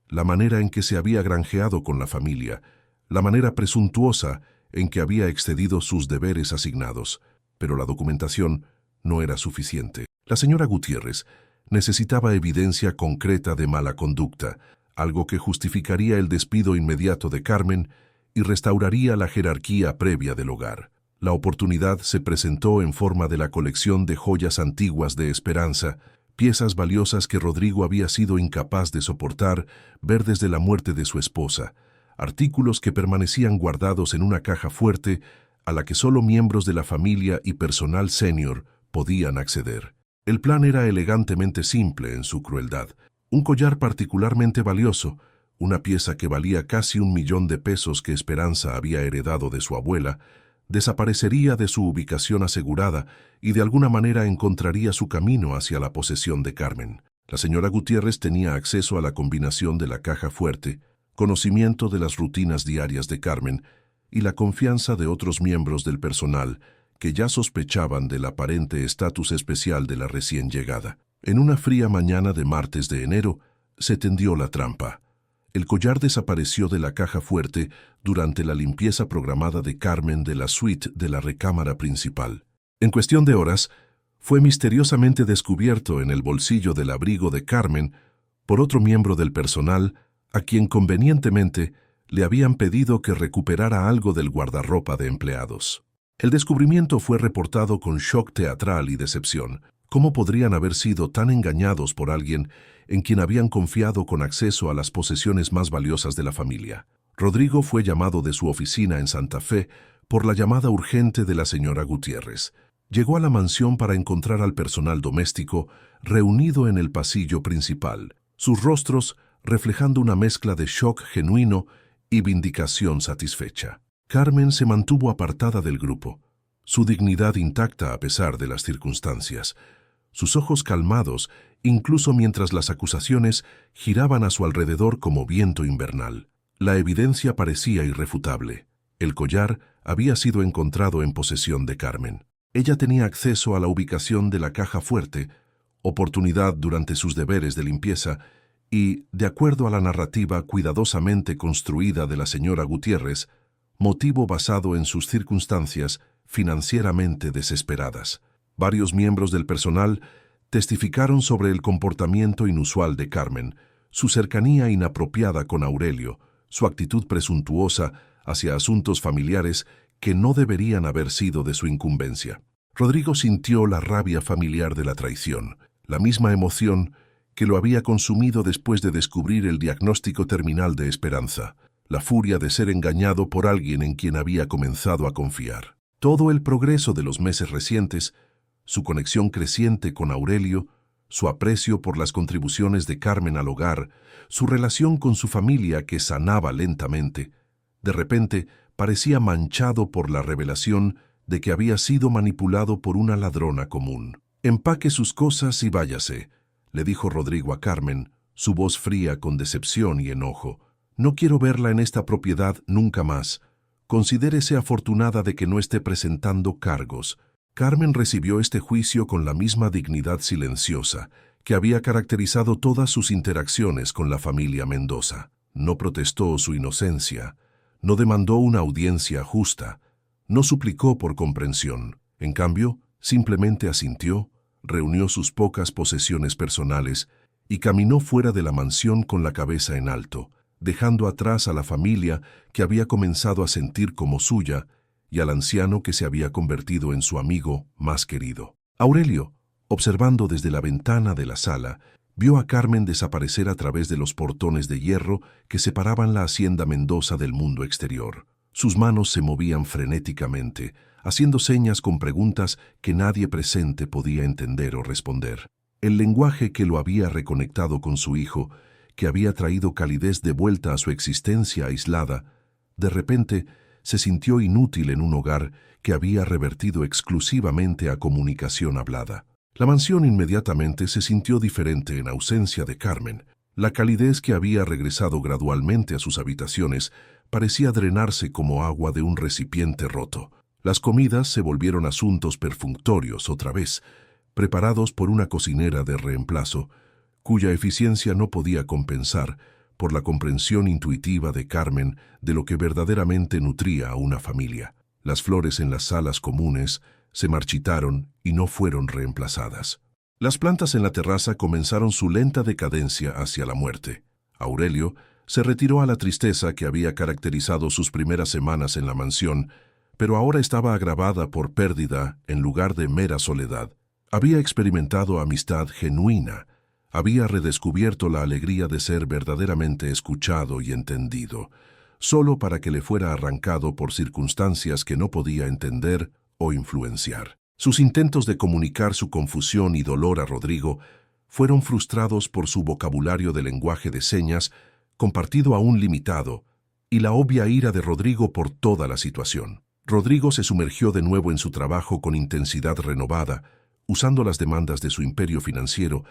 la manera en que se había granjeado con la familia, la manera presuntuosa en que había excedido sus deberes asignados. Pero la documentación no era suficiente. La señora Gutiérrez necesitaba evidencia concreta de mala conducta, algo que justificaría el despido inmediato de Carmen y restauraría la jerarquía previa del hogar. La oportunidad se presentó en forma de la colección de joyas antiguas de Esperanza, piezas valiosas que Rodrigo había sido incapaz de soportar ver desde la muerte de su esposa, artículos que permanecían guardados en una caja fuerte a la que solo miembros de la familia y personal senior podían acceder. El plan era elegantemente simple en su crueldad. Un collar particularmente valioso, una pieza que valía casi $1.000.000 que Esperanza había heredado de su abuela, desaparecería de su ubicación asegurada y de alguna manera encontraría su camino hacia la posesión de Carmen. La señora Gutiérrez tenía acceso a la combinación de la caja fuerte, conocimiento de las rutinas diarias de Carmen y la confianza de otros miembros del personal que ya sospechaban del aparente estatus especial de la recién llegada. En una fría mañana de martes de enero, se tendió la trampa. El collar desapareció de la caja fuerte durante la limpieza programada de Carmen de la suite de la recámara principal. En cuestión de horas, fue misteriosamente descubierto en el bolsillo del abrigo de Carmen por otro miembro del personal a quien convenientemente le habían pedido que recuperara algo del guardarropa de empleados. El descubrimiento fue reportado con shock teatral y decepción. ¿Cómo podrían haber sido tan engañados por alguien en quien habían confiado con acceso a las posesiones más valiosas de la familia? Rodrigo fue llamado de su oficina en Santa Fe por la llamada urgente de la señora Gutiérrez. Llegó a la mansión para encontrar al personal doméstico reunido en el pasillo principal, sus rostros reflejando una mezcla de shock genuino y vindicación satisfecha. Carmen se mantuvo apartada del grupo, su dignidad intacta a pesar de las circunstancias, sus ojos calmados incluso mientras las acusaciones giraban a su alrededor como viento invernal. La evidencia parecía irrefutable. El collar había sido encontrado en posesión de Carmen. Ella tenía acceso a la ubicación de la caja fuerte, oportunidad durante sus deberes de limpieza, y, de acuerdo a la narrativa cuidadosamente construida de la señora Gutiérrez, motivo basado en sus circunstancias financieramente desesperadas. Varios miembros del personal testificaron sobre el comportamiento inusual de Carmen, su cercanía inapropiada con Aurelio, su actitud presuntuosa hacia asuntos familiares que no deberían haber sido de su incumbencia. Rodrigo sintió la rabia familiar de la traición, la misma emoción que lo había consumido después de descubrir el diagnóstico terminal de Esperanza, la furia de ser engañado por alguien en quien había comenzado a confiar. Todo el progreso de los meses recientes, su conexión creciente con Aurelio, su aprecio por las contribuciones de Carmen al hogar, su relación con su familia que sanaba lentamente, de repente parecía manchado por la revelación de que había sido manipulado por una ladrona común. «Empaque sus cosas y váyase», le dijo Rodrigo a Carmen, su voz fría con decepción y enojo. «No quiero verla en esta propiedad nunca más. Considérese afortunada de que no esté presentando cargos». Carmen recibió este juicio con la misma dignidad silenciosa que había caracterizado todas sus interacciones con la familia Mendoza. No protestó su inocencia, no demandó una audiencia justa, no suplicó por comprensión. En cambio, simplemente asintió, reunió sus pocas posesiones personales y caminó fuera de la mansión con la cabeza en alto, dejando atrás a la familia que había comenzado a sentir como suya y al anciano que se había convertido en su amigo más querido. Aurelio, observando desde la ventana de la sala, vio a Carmen desaparecer a través de los portones de hierro que separaban la hacienda Mendoza del mundo exterior. Sus manos se movían frenéticamente, haciendo señas con preguntas que nadie presente podía entender o responder. El lenguaje que lo había reconectado con su hijo, que había traído calidez de vuelta a su existencia aislada, De repente, se sintió inútil en un hogar que había revertido exclusivamente a comunicación hablada. La mansión inmediatamente se sintió diferente en ausencia de Carmen. La calidez que había regresado gradualmente a sus habitaciones parecía drenarse como agua de un recipiente roto. Las comidas se volvieron asuntos perfunctorios otra vez, preparados por una cocinera de reemplazo, cuya eficiencia no podía compensar por la comprensión intuitiva de Carmen de lo que verdaderamente nutría a una familia. Las flores en las salas comunes se marchitaron y no fueron reemplazadas. Las plantas en la terraza comenzaron su lenta decadencia hacia la muerte. Aurelio se retiró a la tristeza que había caracterizado sus primeras semanas en la mansión, pero ahora estaba agravada por pérdida en lugar de mera soledad. Había experimentado amistad genuina, había redescubierto la alegría de ser verdaderamente escuchado y entendido, solo para que le fuera arrancado por circunstancias que no podía entender o influenciar. Sus intentos de comunicar su confusión y dolor a Rodrigo fueron frustrados por su vocabulario de lenguaje de señas, compartido aún limitado, y la obvia ira de Rodrigo por toda la situación. Rodrigo se sumergió de nuevo en su trabajo con intensidad renovada, usando las demandas de su imperio financiero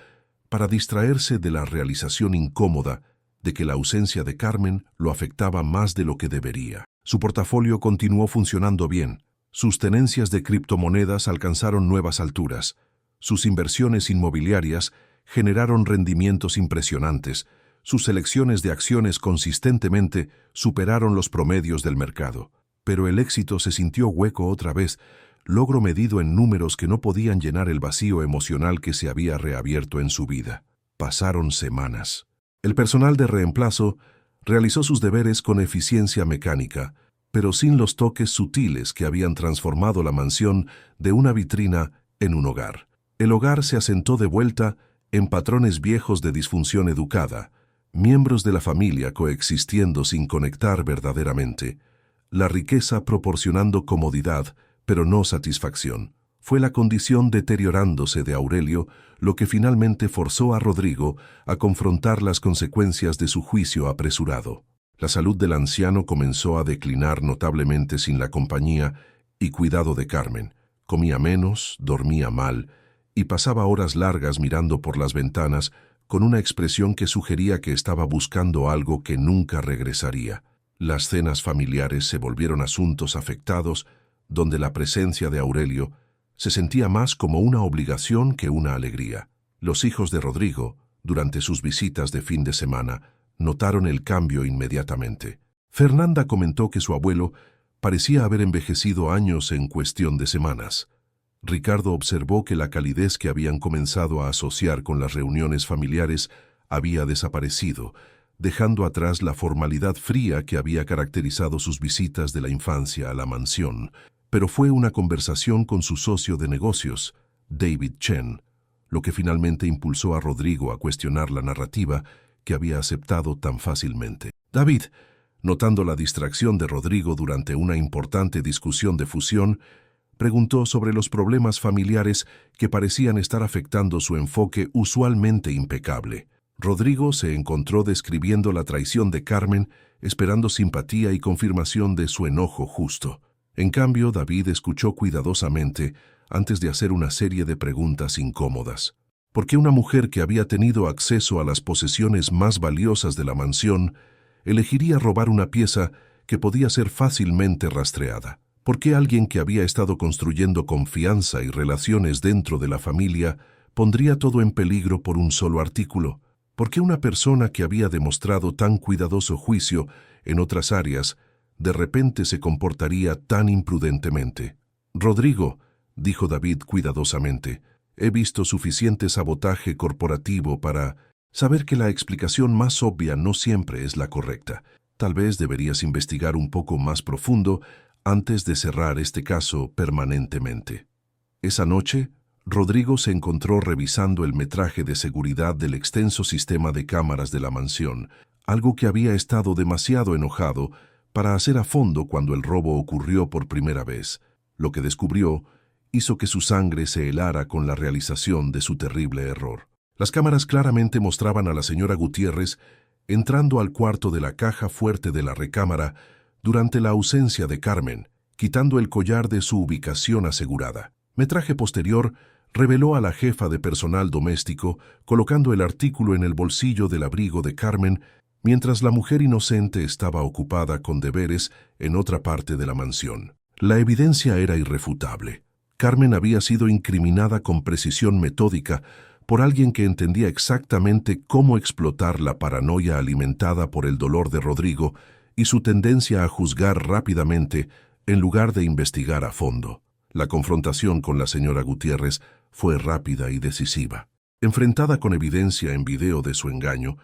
para distraerse de la realización incómoda de que la ausencia de Carmen lo afectaba más de lo que debería. Su portafolio continuó funcionando bien. Sus tenencias de criptomonedas alcanzaron nuevas alturas. Sus inversiones inmobiliarias generaron rendimientos impresionantes. Sus selecciones de acciones consistentemente superaron los promedios del mercado. Pero el éxito se sintió hueco otra vez, logro medido en números que no podían llenar el vacío emocional que se había reabierto en su vida. Pasaron semanas. El personal de reemplazo realizó sus deberes con eficiencia mecánica, pero sin los toques sutiles que habían transformado la mansión de una vitrina en un hogar. El hogar se asentó de vuelta en patrones viejos de disfunción educada, miembros de la familia coexistiendo sin conectar verdaderamente, la riqueza proporcionando comodidad, pero no satisfacción. Fue la condición deteriorándose de Aurelio lo que finalmente forzó a Rodrigo a confrontar las consecuencias de su juicio apresurado. La salud del anciano comenzó a declinar notablemente sin la compañía y cuidado de Carmen. Comía menos, dormía mal y pasaba horas largas mirando por las ventanas con una expresión que sugería que estaba buscando algo que nunca regresaría. Las cenas familiares se volvieron asuntos afectados donde la presencia de Aurelio se sentía más como una obligación que una alegría. Los hijos de Rodrigo, durante sus visitas de fin de semana, notaron el cambio inmediatamente. Fernanda comentó que su abuelo parecía haber envejecido años en cuestión de semanas. Ricardo observó que la calidez que habían comenzado a asociar con las reuniones familiares había desaparecido, dejando atrás la formalidad fría que había caracterizado sus visitas de la infancia a la mansión. Pero fue una conversación con su socio de negocios, David Chen, lo que finalmente impulsó a Rodrigo a cuestionar la narrativa que había aceptado tan fácilmente. David, notando la distracción de Rodrigo durante una importante discusión de fusión, preguntó sobre los problemas familiares que parecían estar afectando su enfoque usualmente impecable. Rodrigo se encontró describiendo la traición de Carmen, esperando simpatía y confirmación de su enojo justo. En cambio, David escuchó cuidadosamente antes de hacer una serie de preguntas incómodas. ¿Por qué una mujer que había tenido acceso a las posesiones más valiosas de la mansión elegiría robar una pieza que podía ser fácilmente rastreada? ¿Por qué alguien que había estado construyendo confianza y relaciones dentro de la familia pondría todo en peligro por un solo artículo? ¿Por qué una persona que había demostrado tan cuidadoso juicio en otras áreas de repente se comportaría tan imprudentemente? Rodrigo, dijo David cuidadosamente, he visto suficiente sabotaje corporativo para saber que la explicación más obvia no siempre es la correcta. Tal vez deberías investigar un poco más profundo antes de cerrar este caso permanentemente. Esa noche, Rodrigo se encontró revisando el metraje de seguridad del extenso sistema de cámaras de la mansión, algo que había estado demasiado enojado para hacer a fondo cuando el robo ocurrió por primera vez. Lo que descubrió hizo que su sangre se helara con la realización de su terrible error. Las cámaras claramente mostraban a la señora Gutiérrez entrando al cuarto de la caja fuerte de la recámara durante la ausencia de Carmen, quitando el collar de su ubicación asegurada. Metraje posterior reveló a la jefa de personal doméstico, colocando el artículo en el bolsillo del abrigo de Carmen, mientras la mujer inocente estaba ocupada con deberes en otra parte de la mansión. La evidencia era irrefutable. Carmen había sido incriminada con precisión metódica por alguien que entendía exactamente cómo explotar la paranoia alimentada por el dolor de Rodrigo y su tendencia a juzgar rápidamente en lugar de investigar a fondo. La confrontación con la señora Gutiérrez fue rápida y decisiva. Enfrentada con evidencia en video de su engaño,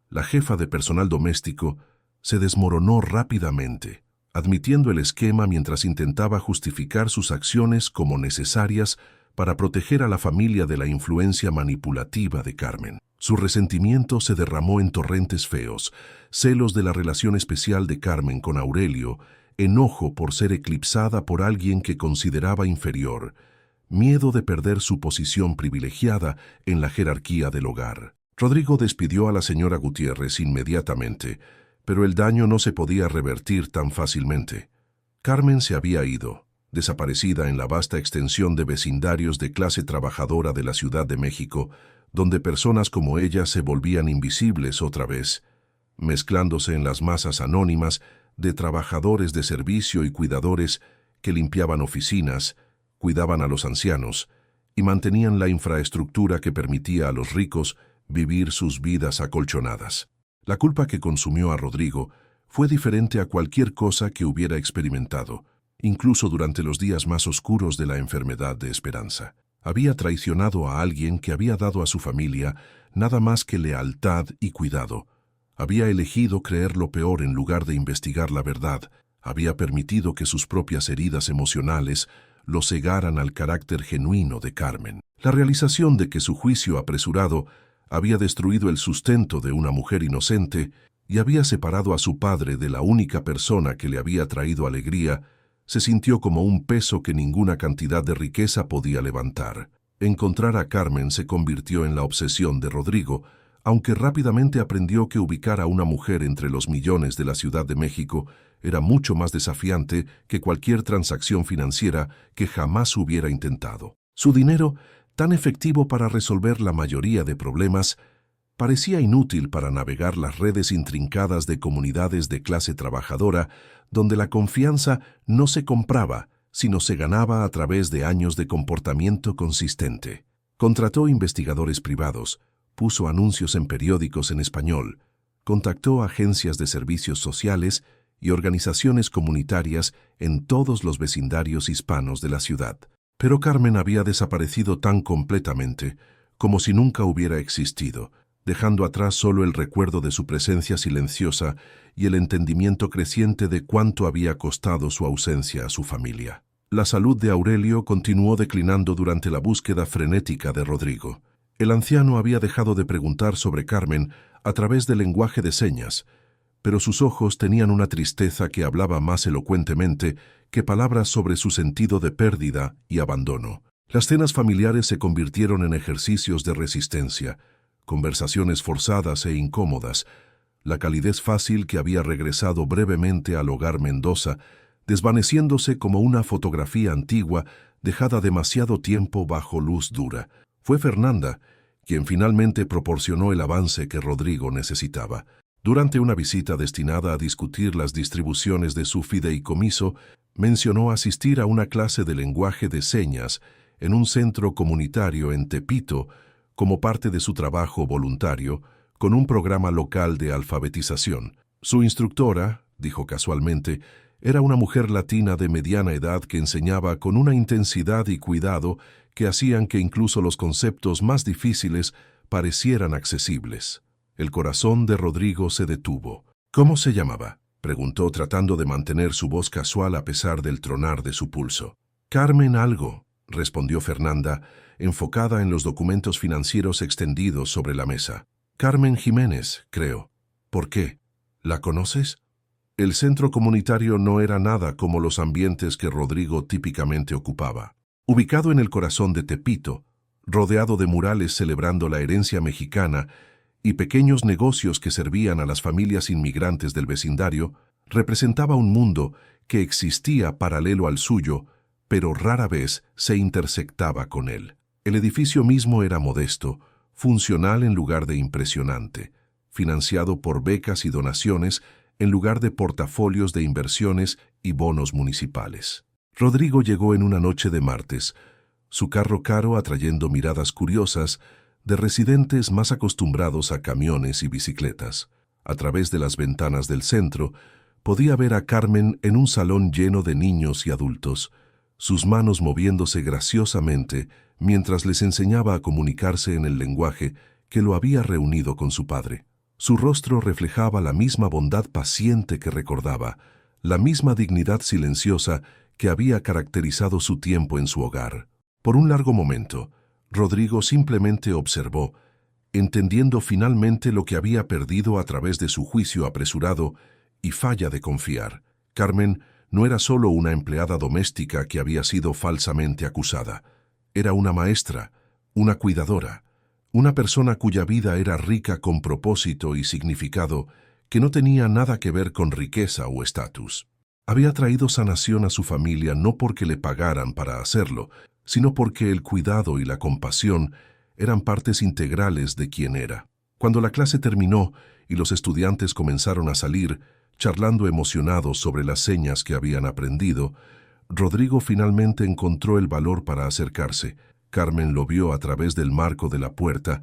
la jefa de personal doméstico se desmoronó rápidamente, admitiendo el esquema mientras intentaba justificar sus acciones como necesarias para proteger a la familia de la influencia manipulativa de Carmen. Su resentimiento se derramó en torrentes feos, celos de la relación especial de Carmen con Aurelio, enojo por ser eclipsada por alguien que consideraba inferior, miedo de perder su posición privilegiada en la jerarquía del hogar. Rodrigo despidió a la señora Gutiérrez inmediatamente, pero el daño no se podía revertir tan fácilmente. Carmen se había ido, desaparecida en la vasta extensión de vecindarios de clase trabajadora de la Ciudad de México, donde personas como ella se volvían invisibles otra vez, mezclándose en las masas anónimas de trabajadores de servicio y cuidadores que limpiaban oficinas, cuidaban a los ancianos y mantenían la infraestructura que permitía a los ricos vivir sus vidas acolchonadas. La culpa que consumió a Rodrigo fue diferente a cualquier cosa que hubiera experimentado, incluso durante los días más oscuros de la enfermedad de Esperanza. Había traicionado a alguien que había dado a su familia nada más que lealtad y cuidado. Había elegido creer lo peor en lugar de investigar la verdad. Había permitido que sus propias heridas emocionales lo cegaran al carácter genuino de Carmen. La realización de que su juicio apresurado había destruido el sustento de una mujer inocente y había separado a su padre de la única persona que le había traído alegría, se sintió como un peso que ninguna cantidad de riqueza podía levantar. Encontrar a Carmen se convirtió en la obsesión de Rodrigo, aunque rápidamente aprendió que ubicar a una mujer entre los millones de la Ciudad de México era mucho más desafiante que cualquier transacción financiera que jamás hubiera intentado. Su dinero, tan efectivo para resolver la mayoría de problemas, parecía inútil para navegar las redes intrincadas de comunidades de clase trabajadora donde la confianza no se compraba, sino se ganaba a través de años de comportamiento consistente. Contrató investigadores privados, puso anuncios en periódicos en español, contactó agencias de servicios sociales y organizaciones comunitarias en todos los vecindarios hispanos de la ciudad. Pero Carmen había desaparecido tan completamente como si nunca hubiera existido, dejando atrás solo el recuerdo de su presencia silenciosa y el entendimiento creciente de cuánto había costado su ausencia a su familia. La salud de Aurelio continuó declinando durante la búsqueda frenética de Rodrigo. El anciano había dejado de preguntar sobre Carmen a través del lenguaje de señas, pero sus ojos tenían una tristeza que hablaba más elocuentemente que palabras sobre su sentido de pérdida y abandono. Las cenas familiares se convirtieron en ejercicios de resistencia, conversaciones forzadas e incómodas, la calidez fácil que había regresado brevemente al hogar Mendoza, desvaneciéndose como una fotografía antigua dejada demasiado tiempo bajo luz dura. Fue Fernanda quien finalmente proporcionó el avance que Rodrigo necesitaba. Durante una visita destinada a discutir las distribuciones de su fideicomiso, mencionó asistir a una clase de lenguaje de señas en un centro comunitario en Tepito como parte de su trabajo voluntario con un programa local de alfabetización. Su instructora, dijo casualmente, era una mujer latina de mediana edad que enseñaba con una intensidad y cuidado que hacían que incluso los conceptos más difíciles parecieran accesibles. El corazón de Rodrigo se detuvo. ¿Cómo se llamaba?, preguntó tratando de mantener su voz casual a pesar del tronar de su pulso. Carmen algo, respondió Fernanda, enfocada en los documentos financieros extendidos sobre la mesa. Carmen Jiménez, creo. ¿Por qué? ¿La conoces? El centro comunitario no era nada como los ambientes que Rodrigo típicamente ocupaba. Ubicado en el corazón de Tepito, rodeado de murales celebrando la herencia mexicana y pequeños negocios que servían a las familias inmigrantes del vecindario, Representaba un mundo que existía paralelo al suyo, pero rara vez se intersectaba con él. El edificio mismo era modesto, funcional en lugar de impresionante, financiado por becas y donaciones en lugar de portafolios de inversiones y bonos municipales. Rodrigo llegó en una noche de martes, su carro caro atrayendo miradas curiosas de residentes más acostumbrados a camiones y bicicletas. A través de las ventanas del centro, podía ver a Carmen en un salón lleno de niños y adultos, sus manos moviéndose graciosamente mientras les enseñaba a comunicarse en el lenguaje que lo había reunido con su padre. Su rostro reflejaba la misma bondad paciente que recordaba, la misma dignidad silenciosa que había caracterizado su tiempo en su hogar. Por un largo momento, Rodrigo simplemente observó, entendiendo finalmente lo que había perdido a través de su juicio apresurado y falla de confiar. Carmen no era solo una empleada doméstica que había sido falsamente acusada. Era una maestra, una cuidadora, una persona cuya vida era rica con propósito y significado que no tenía nada que ver con riqueza o estatus. Había traído sanación a su familia no porque le pagaran para hacerlo, sino porque el cuidado y la compasión eran partes integrales de quien era. Cuando la clase terminó y los estudiantes comenzaron a salir, charlando emocionados sobre las señas que habían aprendido, Rodrigo finalmente encontró el valor para acercarse. Carmen lo vio a través del marco de la puerta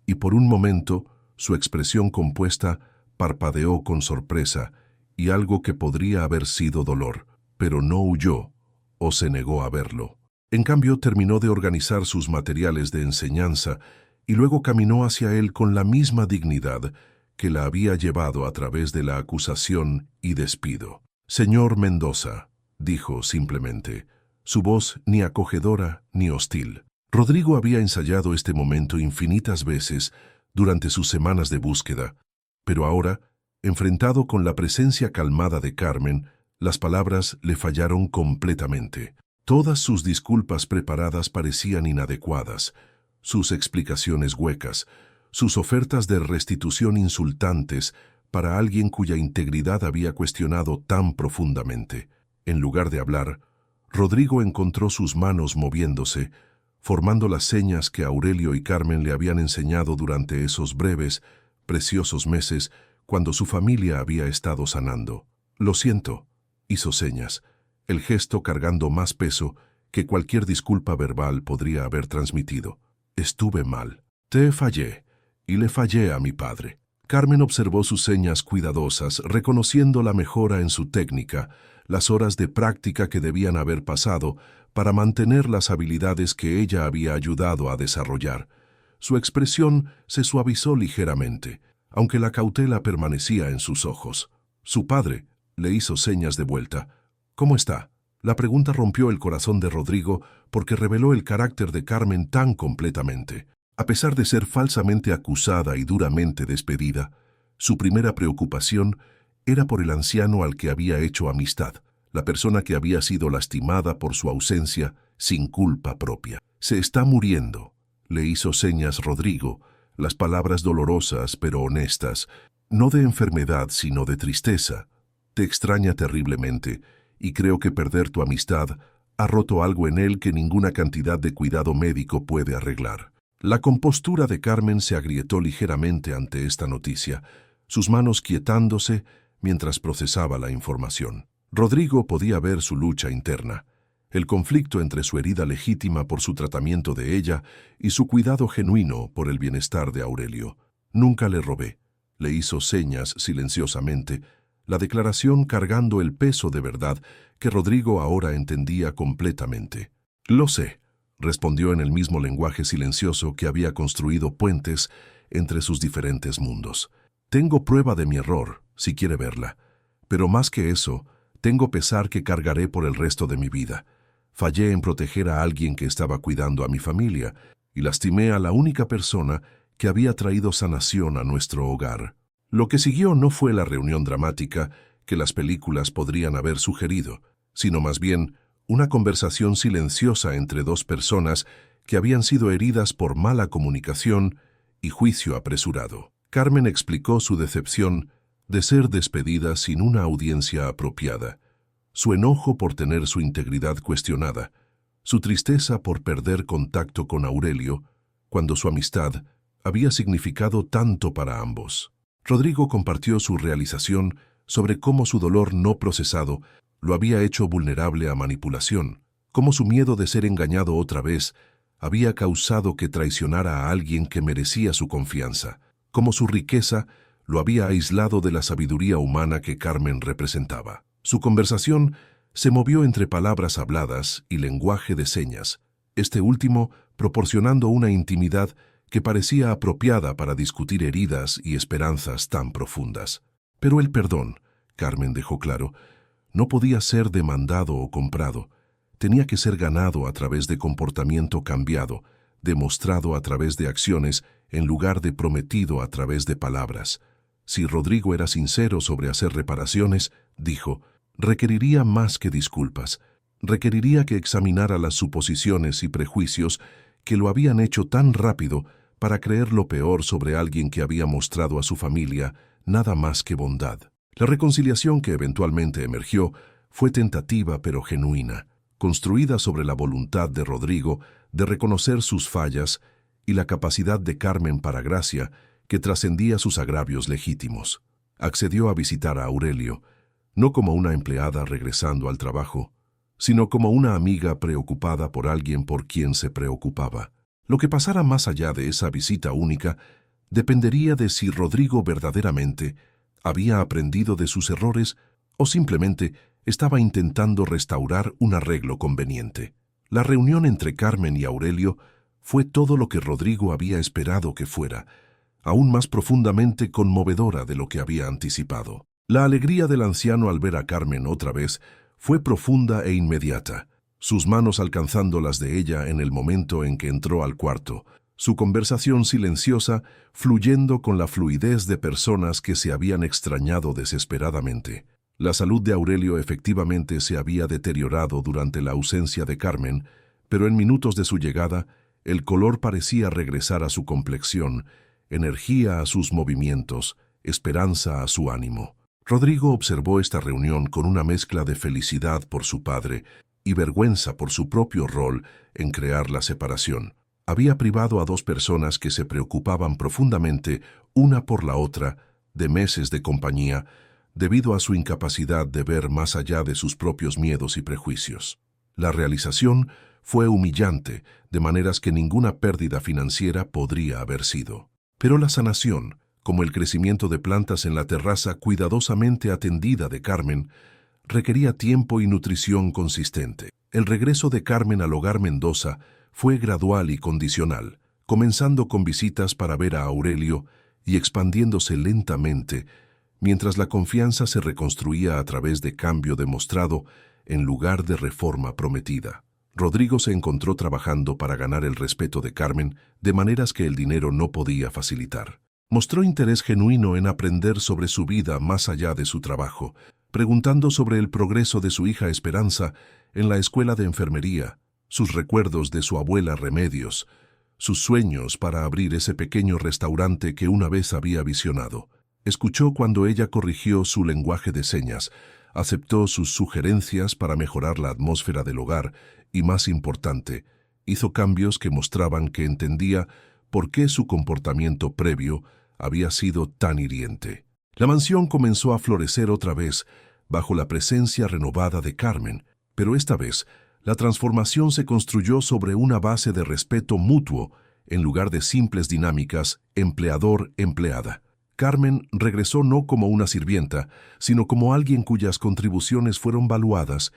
y por un momento su expresión compuesta parpadeó con sorpresa y algo que podría haber sido dolor, pero no huyó o se negó a verlo. En cambio, terminó de organizar sus materiales de enseñanza y luego caminó hacia él con la misma dignidad que la había llevado a través de la acusación y despido. «Señor Mendoza», dijo simplemente, su voz ni acogedora ni hostil. Rodrigo había ensayado este momento infinitas veces durante sus semanas de búsqueda, pero ahora, enfrentado con la presencia calmada de Carmen, las palabras le fallaron completamente. Todas sus disculpas preparadas parecían inadecuadas, sus explicaciones huecas, sus ofertas de restitución insultantes para alguien cuya integridad había cuestionado tan profundamente. En lugar de hablar, Rodrigo encontró sus manos moviéndose, formando las señas que Aurelio y Carmen le habían enseñado durante esos breves, preciosos meses cuando su familia había estado sanando. «Lo siento», hizo señas, el gesto cargando más peso que cualquier disculpa verbal podría haber transmitido. «Estuve mal. Te fallé. Y le fallé a mi padre». Carmen observó sus señas cuidadosas, reconociendo la mejora en su técnica, las horas de práctica que debían haber pasado para mantener las habilidades que ella había ayudado a desarrollar. Su expresión se suavizó ligeramente, aunque la cautela permanecía en sus ojos. Su padre le hizo señas de vuelta. «¿Cómo está?». La pregunta rompió el corazón de Rodrigo porque reveló el carácter de Carmen tan completamente. A pesar de ser falsamente acusada y duramente despedida, su primera preocupación era por el anciano al que había hecho amistad, la persona que había sido lastimada por su ausencia sin culpa propia. «Se está muriendo», le hizo señas Rodrigo, las palabras dolorosas pero honestas, no de enfermedad sino de tristeza. «Te extraña terriblemente y creo que perder tu amistad ha roto algo en él que ninguna cantidad de cuidado médico puede arreglar». La compostura de Carmen se agrietó ligeramente ante esta noticia, sus manos quietándose mientras procesaba la información. Rodrigo podía ver su lucha interna, el conflicto entre su herida legítima por su tratamiento de ella y su cuidado genuino por el bienestar de Aurelio. «Nunca le robé», le hizo señas silenciosamente, la declaración cargando el peso de verdad que Rodrigo ahora entendía completamente. «Lo sé», respondió en el mismo lenguaje silencioso que había construido puentes entre sus diferentes mundos. «Tengo prueba de mi error, si quiere verla. Pero más que eso, tengo pesar que cargaré por el resto de mi vida. Fallé en proteger a alguien que estaba cuidando a mi familia y lastimé a la única persona que había traído sanación a nuestro hogar». Lo que siguió no fue la reunión dramática que las películas podrían haber sugerido, sino más bien una conversación silenciosa entre dos personas que habían sido heridas por mala comunicación y juicio apresurado. Carmen explicó su decepción de ser despedida sin una audiencia apropiada, su enojo por tener su integridad cuestionada, su tristeza por perder contacto con Aurelio, cuando su amistad había significado tanto para ambos. Rodrigo compartió su realización sobre cómo su dolor no procesado lo había hecho vulnerable a manipulación, cómo su miedo de ser engañado otra vez había causado que traicionara a alguien que merecía su confianza, cómo su riqueza lo había aislado de la sabiduría humana que Carmen representaba. Su conversación se movió entre palabras habladas y lenguaje de señas, este último proporcionando una intimidad que parecía apropiada para discutir heridas y esperanzas tan profundas. Pero el perdón, Carmen dejó claro, no podía ser demandado o comprado. Tenía que ser ganado a través de comportamiento cambiado, demostrado a través de acciones en lugar de prometido a través de palabras. Si Rodrigo era sincero sobre hacer reparaciones, dijo, requeriría más que disculpas. Requeriría que examinara las suposiciones y prejuicios que lo habían hecho tan rápido para creer lo peor sobre alguien que había mostrado a su familia nada más que bondad. La reconciliación que eventualmente emergió fue tentativa pero genuina, construida sobre la voluntad de Rodrigo de reconocer sus fallas y la capacidad de Carmen para gracia que trascendía sus agravios legítimos. Accedió a visitar a Aurelio, no como una empleada regresando al trabajo, sino como una amiga preocupada por alguien por quien se preocupaba. Lo que pasara más allá de esa visita única dependería de si Rodrigo verdaderamente había aprendido de sus errores o simplemente estaba intentando restaurar un arreglo conveniente. La reunión entre Carmen y Aurelio fue todo lo que Rodrigo había esperado que fuera, aún más profundamente conmovedora de lo que había anticipado. La alegría del anciano al ver a Carmen otra vez fue profunda e inmediata, sus manos alcanzando las de ella en el momento en que entró al cuarto, su conversación silenciosa fluyendo con la fluidez de personas que se habían extrañado desesperadamente. La salud de Aurelio efectivamente se había deteriorado durante la ausencia de Carmen, pero en minutos de su llegada, el color parecía regresar a su complexión, energía a sus movimientos, esperanza a su ánimo. Rodrigo observó esta reunión con una mezcla de felicidad por su padre y vergüenza por su propio rol en crear la separación. Había privado a dos personas que se preocupaban profundamente, una por la otra, de meses de compañía, debido a su incapacidad de ver más allá de sus propios miedos y prejuicios. La realización fue humillante, de maneras que ninguna pérdida financiera podría haber sido. Pero la sanación, como el crecimiento de plantas en la terraza cuidadosamente atendida de Carmen, requería tiempo y nutrición consistente. El regreso de Carmen al hogar Mendoza fue gradual y condicional, comenzando con visitas para ver a Aurelio y expandiéndose lentamente, mientras la confianza se reconstruía a través de cambio demostrado en lugar de reforma prometida. Rodrigo se encontró trabajando para ganar el respeto de Carmen de maneras que el dinero no podía facilitar. Mostró interés genuino en aprender sobre su vida más allá de su trabajo, preguntando sobre el progreso de su hija Esperanza en la escuela de enfermería, sus recuerdos de su abuela Remedios, sus sueños para abrir ese pequeño restaurante que una vez había visionado. Escuchó cuando ella corrigió su lenguaje de señas, aceptó sus sugerencias para mejorar la atmósfera del hogar y, más importante, hizo cambios que mostraban que entendía por qué su comportamiento previo había sido tan hiriente. La mansión comenzó a florecer otra vez bajo la presencia renovada de Carmen, pero esta vez la transformación se construyó sobre una base de respeto mutuo en lugar de simples dinámicas empleador-empleada. Carmen regresó no como una sirvienta, sino como alguien cuyas contribuciones fueron valuadas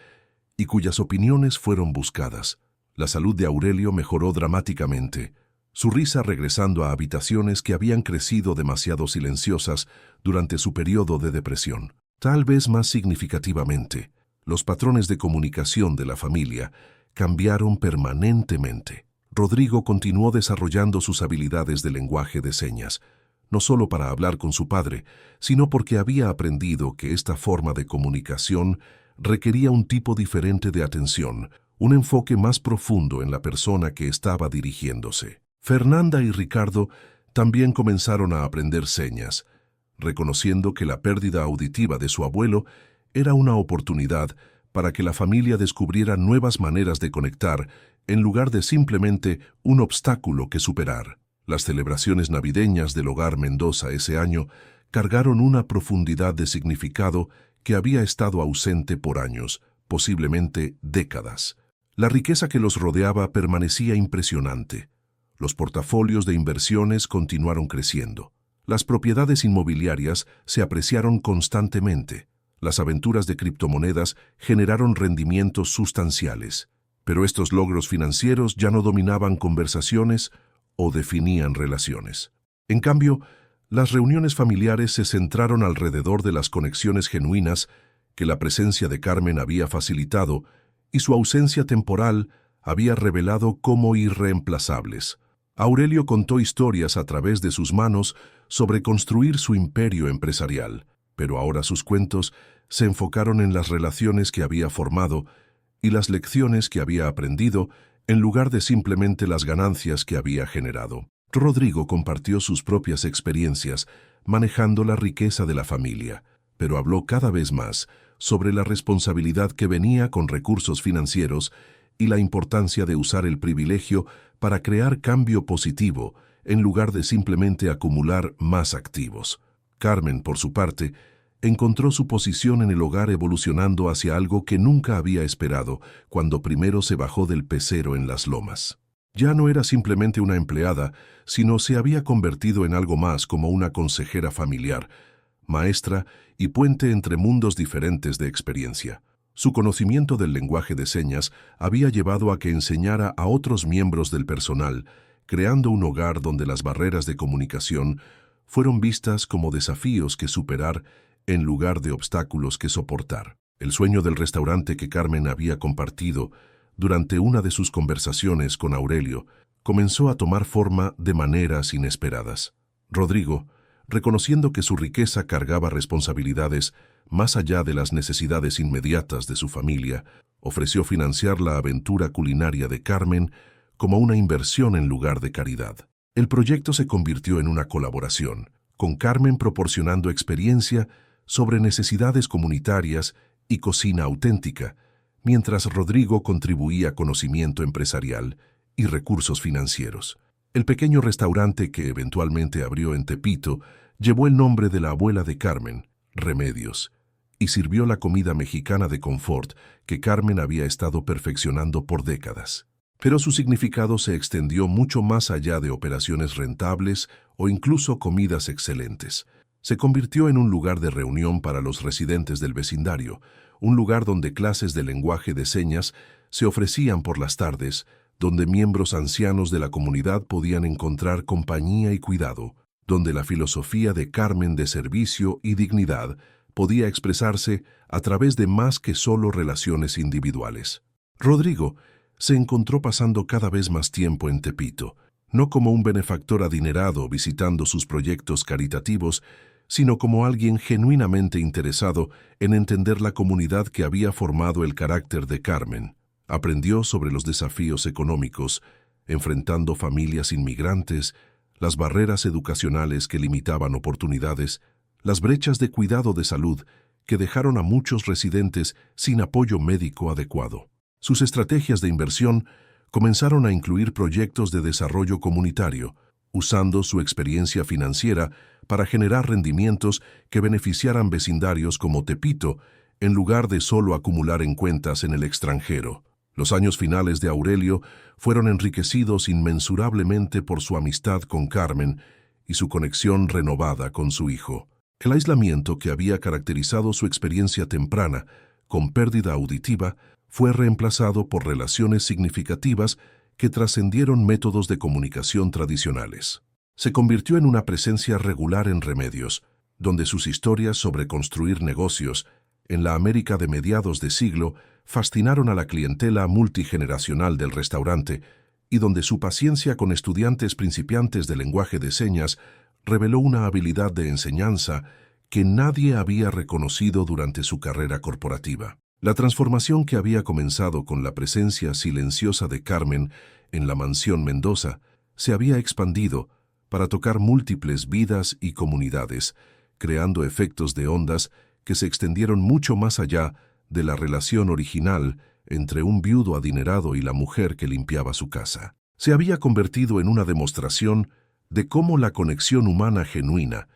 y cuyas opiniones fueron buscadas. La salud de Aurelio mejoró dramáticamente, su risa regresando a habitaciones que habían crecido demasiado silenciosas durante su periodo de depresión. Tal vez más significativamente, los patrones de comunicación de la familia cambiaron permanentemente. Rodrigo continuó desarrollando sus habilidades de lenguaje de señas, no solo para hablar con su padre, sino porque había aprendido que esta forma de comunicación requería un tipo diferente de atención, un enfoque más profundo en la persona que estaba dirigiéndose. Fernanda y Ricardo también comenzaron a aprender señas. reconociendo que la pérdida auditiva de su abuelo era una oportunidad para que la familia descubriera nuevas maneras de conectar en lugar de simplemente un obstáculo que superar. Las celebraciones navideñas del hogar Mendoza ese año cargaron una profundidad de significado que había estado ausente por años, posiblemente décadas. La riqueza que los rodeaba permanecía impresionante. Los portafolios de inversiones continuaron creciendo. Las propiedades inmobiliarias se apreciaron constantemente. Las aventuras de criptomonedas generaron rendimientos sustanciales. Pero estos logros financieros ya no dominaban conversaciones o definían relaciones. En cambio, las reuniones familiares se centraron alrededor de las conexiones genuinas que la presencia de Carmen había facilitado y su ausencia temporal había revelado como irreemplazables. Aurelio contó historias a través de sus manos sobre construir su imperio empresarial, pero ahora sus cuentos se enfocaron en las relaciones que había formado y las lecciones que había aprendido en lugar de simplemente las ganancias que había generado. Rodrigo compartió sus propias experiencias manejando la riqueza de la familia, pero habló cada vez más sobre la responsabilidad que venía con recursos financieros y la importancia de usar el privilegio para crear cambio positivo en lugar de simplemente acumular más activos. Carmen, por su parte, encontró su posición en el hogar evolucionando hacia algo que nunca había esperado cuando primero se bajó del pecero en Las Lomas. Ya no era simplemente una empleada, sino se había convertido en algo más, como una consejera familiar, maestra y puente entre mundos diferentes de experiencia. Su conocimiento del lenguaje de señas había llevado a que enseñara a otros miembros del personal, creando un hogar donde las barreras de comunicación fueron vistas como desafíos que superar en lugar de obstáculos que soportar. El sueño del restaurante que Carmen había compartido durante una de sus conversaciones con Aurelio comenzó a tomar forma de maneras inesperadas. Rodrigo, reconociendo que su riqueza cargaba responsabilidades más allá de las necesidades inmediatas de su familia, ofreció financiar la aventura culinaria de Carmen como una inversión en lugar de caridad. El proyecto se convirtió en una colaboración, con Carmen proporcionando experiencia sobre necesidades comunitarias y cocina auténtica, mientras Rodrigo contribuía conocimiento empresarial y recursos financieros. El pequeño restaurante que eventualmente abrió en Tepito llevó el nombre de la abuela de Carmen, Remedios, y sirvió la comida mexicana de confort que Carmen había estado perfeccionando por décadas. Pero su significado se extendió mucho más allá de operaciones rentables o incluso comidas excelentes. Se convirtió en un lugar de reunión para los residentes del vecindario, un lugar donde clases de lenguaje de señas se ofrecían por las tardes, donde miembros ancianos de la comunidad podían encontrar compañía y cuidado, donde la filosofía de Carmen de servicio y dignidad podía expresarse a través de más que solo relaciones individuales. Rodrigo se encontró pasando cada vez más tiempo en Tepito, no como un benefactor adinerado visitando sus proyectos caritativos, sino como alguien genuinamente interesado en entender la comunidad que había formado el carácter de Carmen. Aprendió sobre los desafíos económicos, enfrentando familias inmigrantes, las barreras educacionales que limitaban oportunidades, las brechas de cuidado de salud que dejaron a muchos residentes sin apoyo médico adecuado. Sus estrategias de inversión comenzaron a incluir proyectos de desarrollo comunitario, usando su experiencia financiera para generar rendimientos que beneficiaran vecindarios como Tepito, en lugar de solo acumular en cuentas en el extranjero. Los años finales de Aurelio fueron enriquecidos inmensurablemente por su amistad con Carmen y su conexión renovada con su hijo. El aislamiento que había caracterizado su experiencia temprana, con pérdida auditiva, fue reemplazado por relaciones significativas que trascendieron métodos de comunicación tradicionales. Se convirtió en una presencia regular en Remedios, donde sus historias sobre construir negocios en la América de mediados de siglo fascinaron a la clientela multigeneracional del restaurante y donde su paciencia con estudiantes principiantes de lenguaje de señas reveló una habilidad de enseñanza que nadie había reconocido durante su carrera corporativa. La transformación que había comenzado con la presencia silenciosa de Carmen en la mansión Mendoza se había expandido para tocar múltiples vidas y comunidades, creando efectos de ondas que se extendieron mucho más allá de la relación original entre un viudo adinerado y la mujer que limpiaba su casa. Se había convertido en una demostración de cómo la conexión humana genuina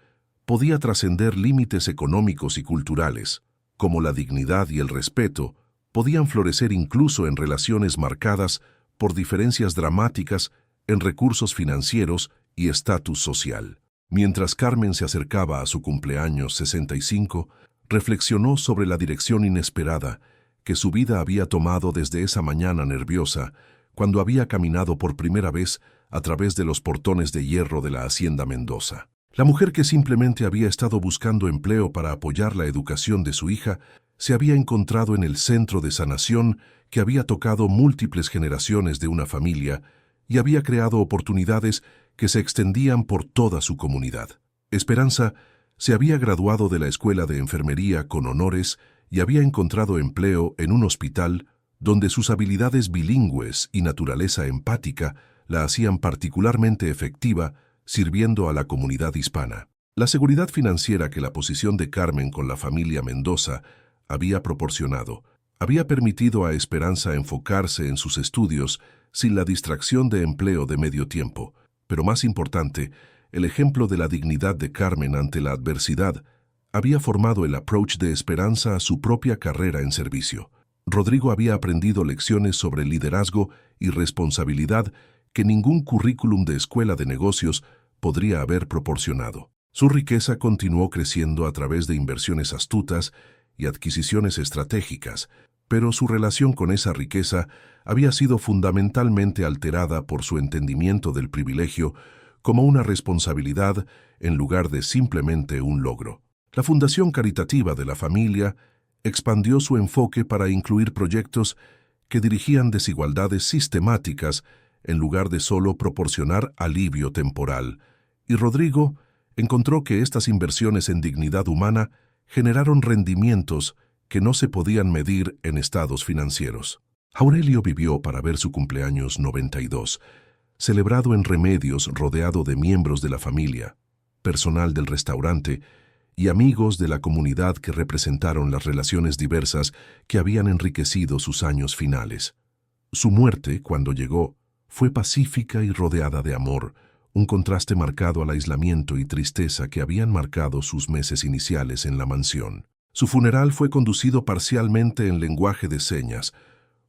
podía trascender límites económicos y culturales, cómo la dignidad y el respeto podían florecer incluso en relaciones marcadas por diferencias dramáticas en recursos financieros y estatus social. Mientras Carmen se acercaba a su cumpleaños 65, reflexionó sobre la dirección inesperada que su vida había tomado desde esa mañana nerviosa, cuando había caminado por primera vez a través de los portones de hierro de la Hacienda Mendoza. La mujer que simplemente había estado buscando empleo para apoyar la educación de su hija, se había encontrado en el centro de sanación que había tocado múltiples generaciones de una familia y había creado oportunidades que se extendían por toda su comunidad. Esperanza se había graduado de la escuela de enfermería con honores y había encontrado empleo en un hospital donde sus habilidades bilingües y naturaleza empática la hacían particularmente efectiva sirviendo a la comunidad hispana. La seguridad financiera que la posición de Carmen con la familia Mendoza había proporcionado había permitido a Esperanza enfocarse en sus estudios sin la distracción de empleo de medio tiempo. Pero más importante, el ejemplo de la dignidad de Carmen ante la adversidad había formado el approach de Esperanza a su propia carrera en servicio. Rodrigo había aprendido lecciones sobre liderazgo y responsabilidad que ningún currículum de escuela de negocios podría haber proporcionado. Su riqueza continuó creciendo a través de inversiones astutas y adquisiciones estratégicas, pero su relación con esa riqueza había sido fundamentalmente alterada por su entendimiento del privilegio como una responsabilidad en lugar de simplemente un logro. La fundación caritativa de la familia expandió su enfoque para incluir proyectos que dirigían desigualdades sistemáticas en lugar de solo proporcionar alivio temporal, y Rodrigo encontró que estas inversiones en dignidad humana generaron rendimientos que no se podían medir en estados financieros. Aurelio vivió para ver su cumpleaños 92, celebrado en Remedios rodeado de miembros de la familia, personal del restaurante y amigos de la comunidad que representaron las relaciones diversas que habían enriquecido sus años finales. Su muerte, cuando llegó, fue pacífica y rodeada de amor, un contraste marcado al aislamiento y tristeza que habían marcado sus meses iniciales en la mansión. Su funeral fue conducido parcialmente en lenguaje de señas,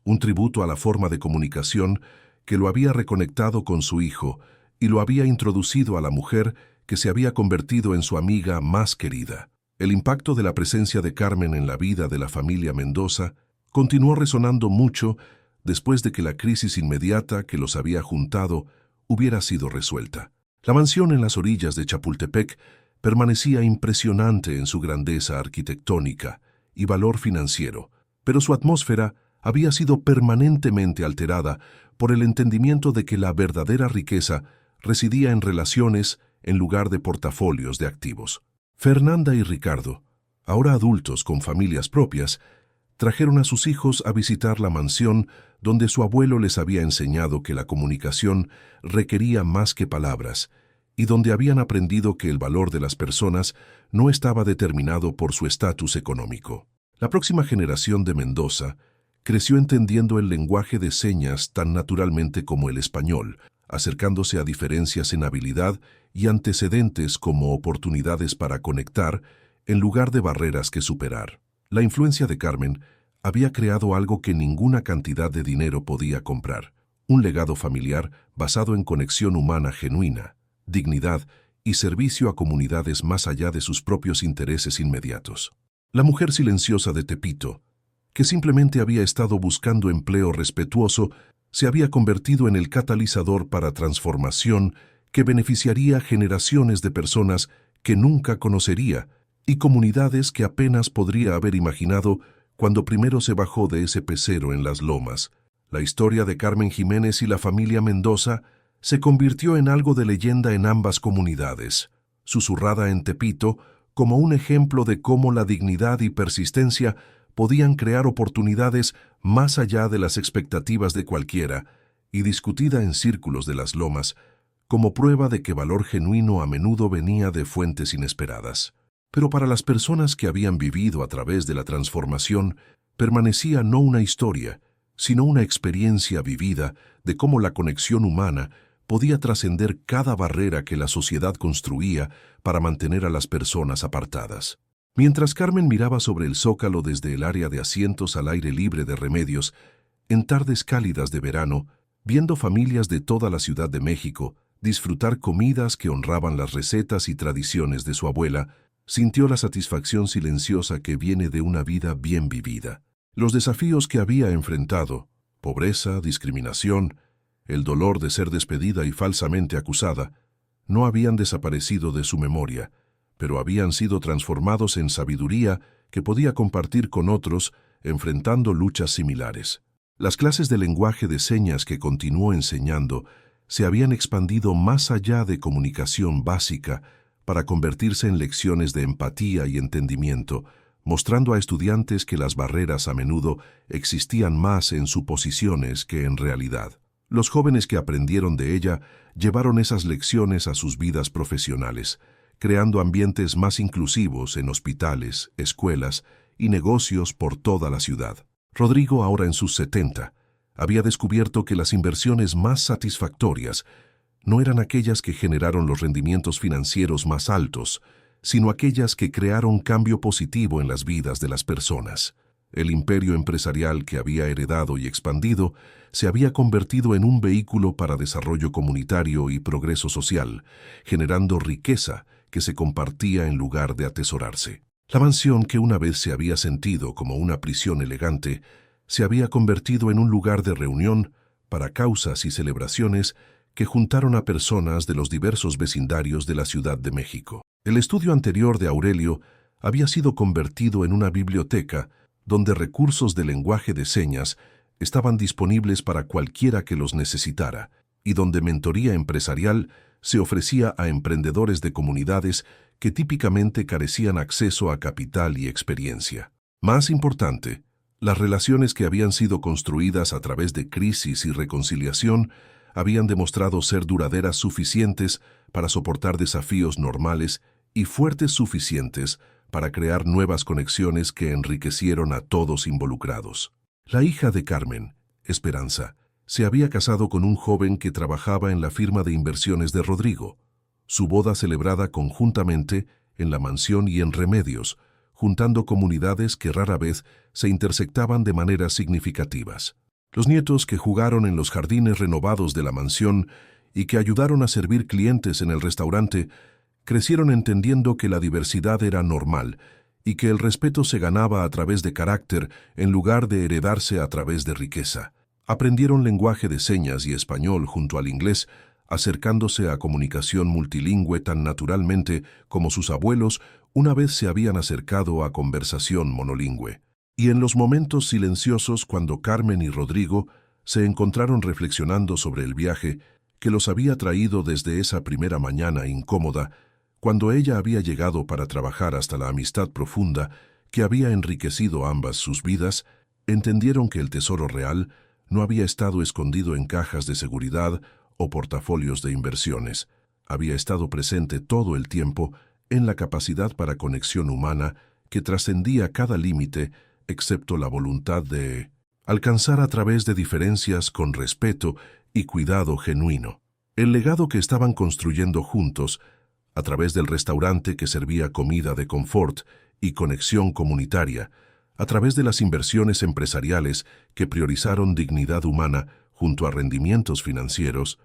un tributo a la forma de comunicación que lo había reconectado con su hijo y lo había introducido a la mujer que se había convertido en su amiga más querida. El impacto de la presencia de Carmen en la vida de la familia Mendoza continuó resonando mucho después de que la crisis inmediata que los había juntado hubiera sido resuelta. La mansión en las orillas de Chapultepec permanecía impresionante en su grandeza arquitectónica y valor financiero, pero su atmósfera había sido permanentemente alterada por el entendimiento de que la verdadera riqueza residía en relaciones en lugar de portafolios de activos. Fernanda y Ricardo, ahora adultos con familias propias, trajeron a sus hijos a visitar la mansión donde su abuelo les había enseñado que la comunicación requería más que palabras y donde habían aprendido que el valor de las personas no estaba determinado por su estatus económico. La próxima generación de Mendoza creció entendiendo el lenguaje de señas tan naturalmente como el español, acercándose a diferencias en habilidad y antecedentes como oportunidades para conectar en lugar de barreras que superar. La influencia de Carmen había creado algo que ninguna cantidad de dinero podía comprar, un legado familiar basado en conexión humana genuina, dignidad y servicio a comunidades más allá de sus propios intereses inmediatos. La mujer silenciosa de Tepito, que simplemente había estado buscando empleo respetuoso, se había convertido en el catalizador para transformación que beneficiaría a generaciones de personas que nunca conocería y comunidades que apenas podría haber imaginado cuando primero se bajó de ese pecero en las lomas. La historia de Carmen Jiménez y la familia Mendoza se convirtió en algo de leyenda en ambas comunidades, susurrada en Tepito como un ejemplo de cómo la dignidad y persistencia podían crear oportunidades más allá de las expectativas de cualquiera, y discutida en círculos de las lomas como prueba de que valor genuino a menudo venía de fuentes inesperadas. Pero para las personas que habían vivido a través de la transformación, permanecía no una historia, sino una experiencia vivida de cómo la conexión humana podía trascender cada barrera que la sociedad construía para mantener a las personas apartadas. Mientras Carmen miraba sobre el zócalo desde el área de asientos al aire libre de Remedios, en tardes cálidas de verano, viendo familias de toda la Ciudad de México disfrutar comidas que honraban las recetas y tradiciones de su abuela, sintió la satisfacción silenciosa que viene de una vida bien vivida. Los desafíos que había enfrentado, pobreza, discriminación, el dolor de ser despedida y falsamente acusada, no habían desaparecido de su memoria, pero habían sido transformados en sabiduría que podía compartir con otros enfrentando luchas similares. Las clases de lenguaje de señas que continuó enseñando se habían expandido más allá de comunicación básica para convertirse en lecciones de empatía y entendimiento, mostrando a estudiantes que las barreras a menudo existían más en suposiciones que en realidad. Los jóvenes que aprendieron de ella llevaron esas lecciones a sus vidas profesionales, creando ambientes más inclusivos en hospitales, escuelas y negocios por toda la ciudad. Rodrigo, ahora en sus 70, había descubierto que las inversiones más satisfactorias no eran aquellas que generaron los rendimientos financieros más altos, sino aquellas que crearon cambio positivo en las vidas de las personas. El imperio empresarial que había heredado y expandido se había convertido en un vehículo para desarrollo comunitario y progreso social, generando riqueza que se compartía en lugar de atesorarse. La mansión, que una vez se había sentido como una prisión elegante, se había convertido en un lugar de reunión para causas y celebraciones que juntaron a personas de los diversos vecindarios de la Ciudad de México. El estudio anterior de Aurelio había sido convertido en una biblioteca donde recursos de lenguaje de señas estaban disponibles para cualquiera que los necesitara, y donde mentoría empresarial se ofrecía a emprendedores de comunidades que típicamente carecían acceso a capital y experiencia. Más importante, las relaciones que habían sido construidas a través de crisis y reconciliación habían demostrado ser duraderas suficientes para soportar desafíos normales y fuertes suficientes para crear nuevas conexiones que enriquecieron a todos involucrados. La hija de Carmen, Esperanza, se había casado con un joven que trabajaba en la firma de inversiones de Rodrigo. Su boda celebrada conjuntamente en la mansión y en Remedios, juntando comunidades que rara vez se intersectaban de maneras significativas. Los nietos que jugaron en los jardines renovados de la mansión y que ayudaron a servir clientes en el restaurante crecieron entendiendo que la diversidad era normal y que el respeto se ganaba a través de carácter en lugar de heredarse a través de riqueza. Aprendieron lenguaje de señas y español junto al inglés, acercándose a comunicación multilingüe tan naturalmente como sus abuelos una vez se habían acercado a conversación monolingüe. Y en los momentos silenciosos cuando Carmen y Rodrigo se encontraron reflexionando sobre el viaje que los había traído desde esa primera mañana incómoda, cuando ella había llegado para trabajar hasta la amistad profunda que había enriquecido ambas sus vidas, entendieron que el tesoro real no había estado escondido en cajas de seguridad o portafolios de inversiones, había estado presente todo el tiempo en la capacidad para conexión humana que trascendía cada límite excepto la voluntad de alcanzar a través de diferencias con respeto y cuidado genuino. El legado que estaban construyendo juntos, a través del restaurante que servía comida de confort y conexión comunitaria, a través de las inversiones empresariales que priorizaron dignidad humana junto a rendimientos financieros,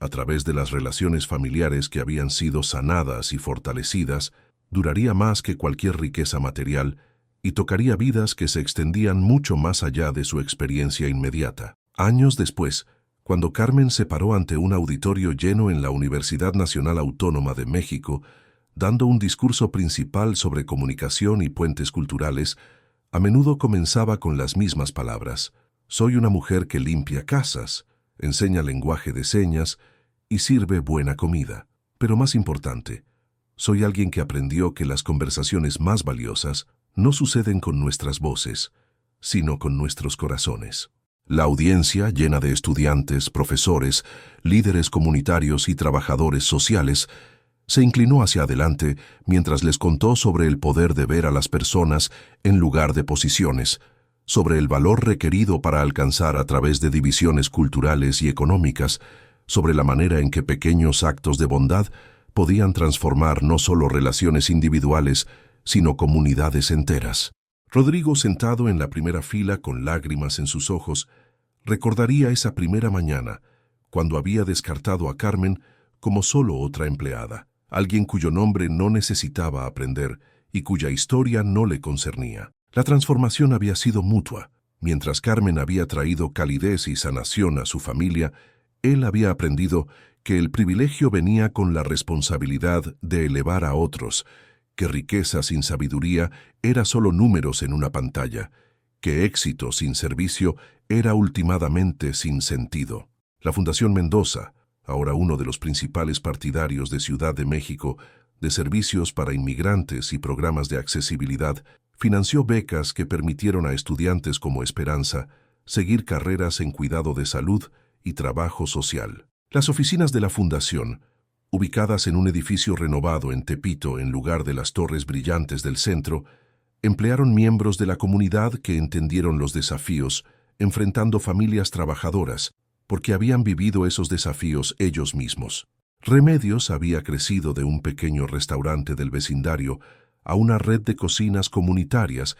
a través de las relaciones familiares que habían sido sanadas y fortalecidas, duraría más que cualquier riqueza material y tocaría vidas que se extendían mucho más allá de su experiencia inmediata. Años después, cuando Carmen se paró ante un auditorio lleno en la Universidad Nacional Autónoma de México, dando un discurso principal sobre comunicación y puentes culturales, a menudo comenzaba con las mismas palabras: soy una mujer que limpia casas, enseña lenguaje de señas y sirve buena comida. Pero más importante, soy alguien que aprendió que las conversaciones más valiosas no suceden con nuestras voces, sino con nuestros corazones. La audiencia, llena de estudiantes, profesores, líderes comunitarios y trabajadores sociales, Se inclinó hacia adelante mientras les contó sobre el poder de ver a las personas en lugar de posiciones, sobre el valor requerido para alcanzar a través de divisiones culturales y económicas, sobre la manera en que pequeños actos de bondad podían transformar no solo relaciones individuales, sino comunidades enteras. Rodrigo, sentado en la primera fila con lágrimas en sus ojos, recordaría esa primera mañana, cuando había descartado a Carmen como solo otra empleada, alguien cuyo nombre no necesitaba aprender y cuya historia no le concernía. La transformación había sido mutua. Mientras Carmen había traído calidez y sanación a su familia, él había aprendido que el privilegio venía con la responsabilidad de elevar a otros, que riqueza sin sabiduría era solo números en una pantalla, que éxito sin servicio era ultimadamente sin sentido. La Fundación Mendoza, ahora uno de los principales partidarios de Ciudad de México, de servicios para inmigrantes y programas de accesibilidad, financió becas que permitieron a estudiantes como Esperanza seguir carreras en cuidado de salud y trabajo social. Las oficinas de la Fundación, ubicadas en un edificio renovado en Tepito en lugar de las torres brillantes del centro, emplearon miembros de la comunidad que entendieron los desafíos, enfrentando familias trabajadoras, porque habían vivido esos desafíos ellos mismos. Remedios había crecido de un pequeño restaurante del vecindario a una red de cocinas comunitarias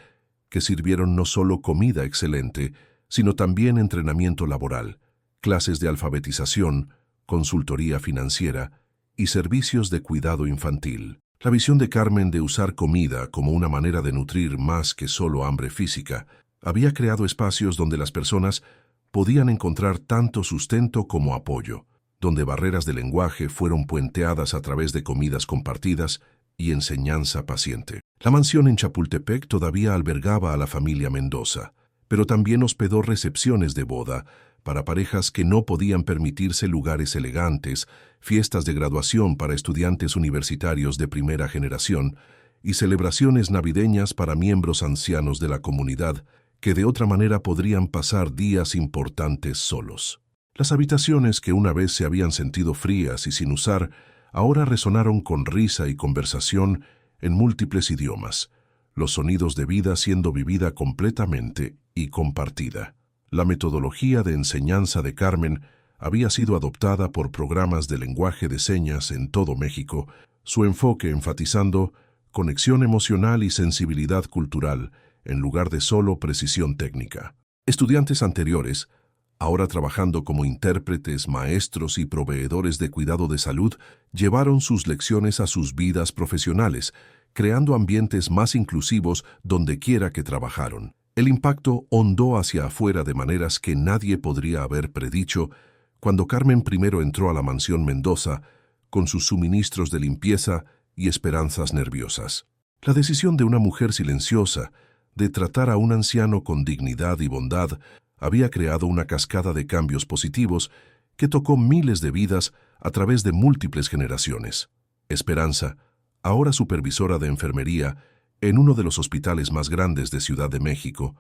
que sirvieron no solo comida excelente, sino también entrenamiento laboral, clases de alfabetización, consultoría financiera y servicios de cuidado infantil. La visión de Carmen de usar comida como una manera de nutrir más que solo hambre física había creado espacios donde las personas podían encontrar tanto sustento como apoyo, donde barreras de lenguaje fueron puenteadas a través de comidas compartidas y enseñanza paciente. La mansión en Chapultepec todavía albergaba a la familia Mendoza, pero también hospedó recepciones de boda para parejas que no podían permitirse lugares elegantes, fiestas de graduación para estudiantes universitarios de primera generación y celebraciones navideñas para miembros ancianos de la comunidad que de otra manera podrían pasar días importantes solos. Las habitaciones que una vez se habían sentido frías y sin usar, ahora resonaron con risa y conversación en múltiples idiomas, los sonidos de vida siendo vivida completamente y compartida. La metodología de enseñanza de Carmen había sido adoptada por programas de lenguaje de señas en todo México, su enfoque enfatizando conexión emocional y sensibilidad cultural, en lugar de solo precisión técnica. Estudiantes anteriores, ahora trabajando como intérpretes, maestros y proveedores de cuidado de salud, llevaron sus lecciones a sus vidas profesionales, creando ambientes más inclusivos donde quiera que trabajaron. El impacto hondó hacia afuera de maneras que nadie podría haber predicho cuando Carmen primero entró a la mansión Mendoza con sus suministros de limpieza y esperanzas nerviosas. La decisión de una mujer silenciosa de tratar a un anciano con dignidad y bondad había creado una cascada de cambios positivos que tocó miles de vidas a través de múltiples generaciones. Esperanza, ahora supervisora de enfermería en uno de los hospitales más grandes de Ciudad de México,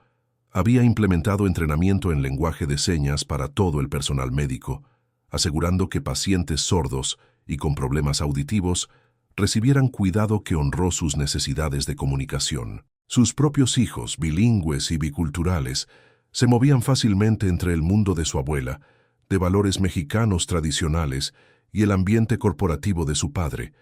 había implementado entrenamiento en lenguaje de señas para todo el personal médico, asegurando que pacientes sordos y con problemas auditivos recibieran cuidado que honró sus necesidades de comunicación. Sus propios hijos, bilingües y biculturales, se movían fácilmente entre el mundo de su abuela, de valores mexicanos tradicionales y el ambiente corporativo de su padre,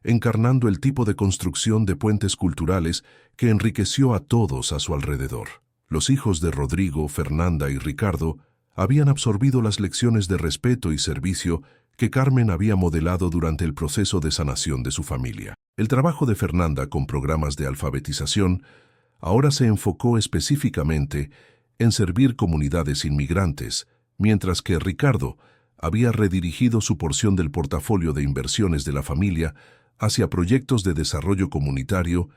encarnando el tipo de construcción de puentes culturales que enriqueció a todos a su alrededor. Los hijos de Rodrigo, Fernanda y Ricardo habían absorbido las lecciones de respeto y servicio que Carmen había modelado durante el proceso de sanación de su familia. El trabajo de Fernanda con programas de alfabetización ahora se enfocó específicamente en servir comunidades inmigrantes, mientras que Ricardo había redirigido su porción del portafolio de inversiones de la familia hacia proyectos de desarrollo comunitario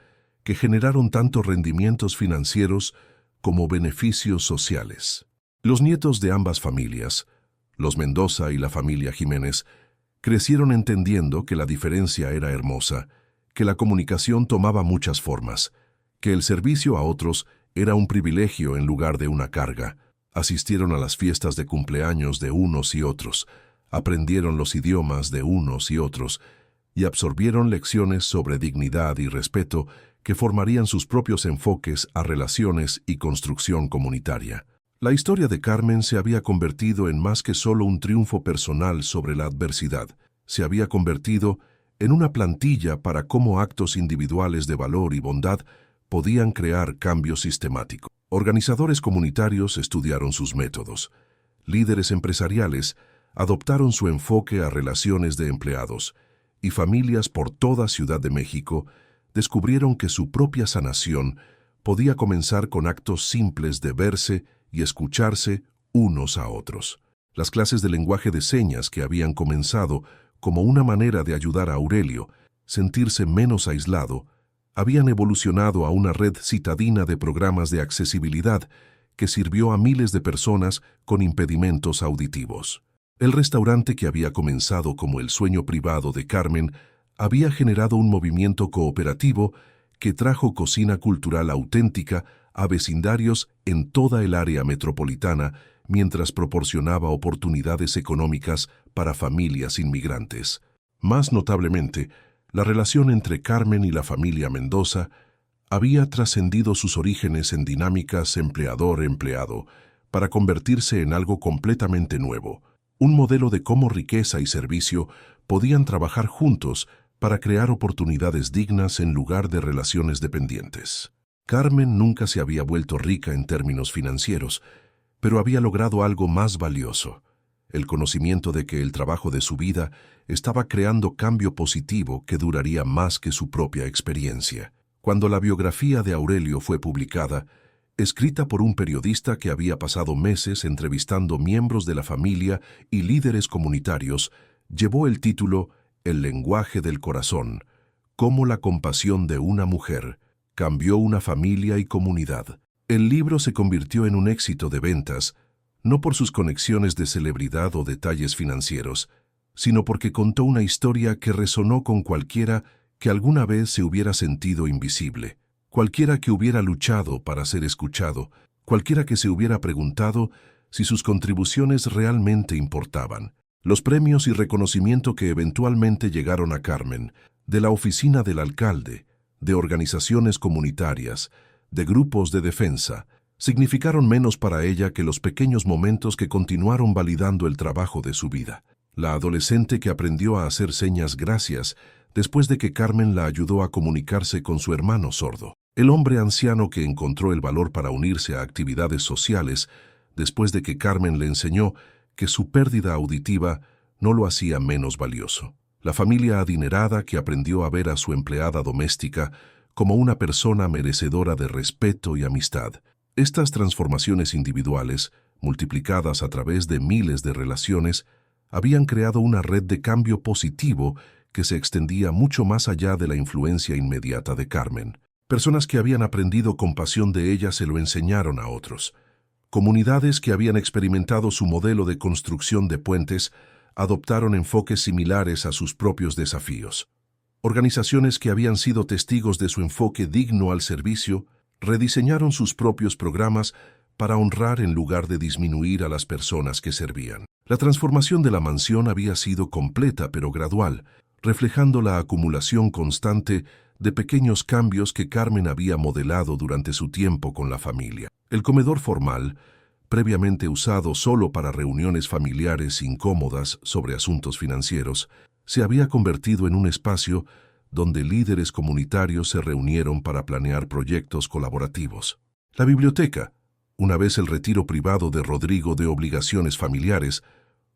que generaron tanto rendimientos financieros como beneficios sociales. Los nietos de ambas familias, los Mendoza y la familia Jiménez, crecieron entendiendo que la diferencia era hermosa, que la comunicación tomaba muchas formas, que el servicio a otros era un privilegio en lugar de una carga. Asistieron a las fiestas de cumpleaños de unos y otros, aprendieron los idiomas de unos y otros, y absorbieron lecciones sobre dignidad y respeto que formarían sus propios enfoques a relaciones y construcción comunitaria. La historia de Carmen se había convertido en más que solo un triunfo personal sobre la adversidad. Se había convertido en una plantilla para cómo actos individuales de valor y bondad podían crear cambios sistemáticos. Organizadores comunitarios estudiaron sus métodos. Líderes empresariales adoptaron su enfoque a relaciones de empleados, y familias por toda Ciudad de México descubrieron que su propia sanación podía comenzar con actos simples de verse y escucharse unos a otros. Las clases de lenguaje de señas que habían comenzado como una manera de ayudar a Aurelio a sentirse menos aislado, habían evolucionado a una red citadina de programas de accesibilidad que sirvió a miles de personas con impedimentos auditivos. El restaurante que había comenzado como el sueño privado de Carmen había generado un movimiento cooperativo que trajo cocina cultural auténtica a vecindarios en toda el área metropolitana mientras proporcionaba oportunidades económicas para familias inmigrantes. Más notablemente, la relación entre Carmen y la familia Mendoza había trascendido sus orígenes en dinámicas empleador-empleado para convertirse en algo completamente nuevo, un modelo de cómo riqueza y servicio podían trabajar juntos para crear oportunidades dignas en lugar de relaciones dependientes. Carmen nunca se había vuelto rica en términos financieros, pero había logrado algo más valioso: el conocimiento de que el trabajo de su vida estaba creando cambio positivo que duraría más que su propia experiencia. Cuando la biografía de Aurelio fue publicada, escrita por un periodista que había pasado meses entrevistando miembros de la familia y líderes comunitarios, llevó el título El lenguaje del corazón: cómo la compasión de una mujer cambió una familia y comunidad. El libro se convirtió en un éxito de ventas, no por sus conexiones de celebridad o detalles financieros, sino porque contó una historia que resonó con cualquiera que alguna vez se hubiera sentido invisible, cualquiera que hubiera luchado para ser escuchado, cualquiera que se hubiera preguntado si sus contribuciones realmente importaban. Los premios y reconocimiento que eventualmente llegaron a Carmen, de la oficina del alcalde, de organizaciones comunitarias, de grupos de defensa, significaron menos para ella que los pequeños momentos que continuaron validando el trabajo de su vida. La adolescente que aprendió a hacer señas gracias después de que Carmen la ayudó a comunicarse con su hermano sordo. El hombre anciano que encontró el valor para unirse a actividades sociales después de que Carmen le enseñó que su pérdida auditiva no lo hacía menos valioso. La familia adinerada que aprendió a ver a su empleada doméstica como una persona merecedora de respeto y amistad. Estas transformaciones individuales, multiplicadas a través de miles de relaciones, habían creado una red de cambio positivo que se extendía mucho más allá de la influencia inmediata de Carmen. Personas que habían aprendido compasión de ella se lo enseñaron a otros. Comunidades que habían experimentado su modelo de construcción de puentes adoptaron enfoques similares a sus propios desafíos. Organizaciones que habían sido testigos de su enfoque digno al servicio rediseñaron sus propios programas para honrar en lugar de disminuir a las personas que servían. La transformación de la mansión había sido completa pero gradual, reflejando la acumulación constante de pequeños cambios que Carmen había modelado durante su tiempo con la familia. El comedor formal, previamente usado solo para reuniones familiares incómodas sobre asuntos financieros, se había convertido en un espacio donde líderes comunitarios se reunieron para planear proyectos colaborativos. La biblioteca, una vez el retiro privado de Rodrigo de obligaciones familiares,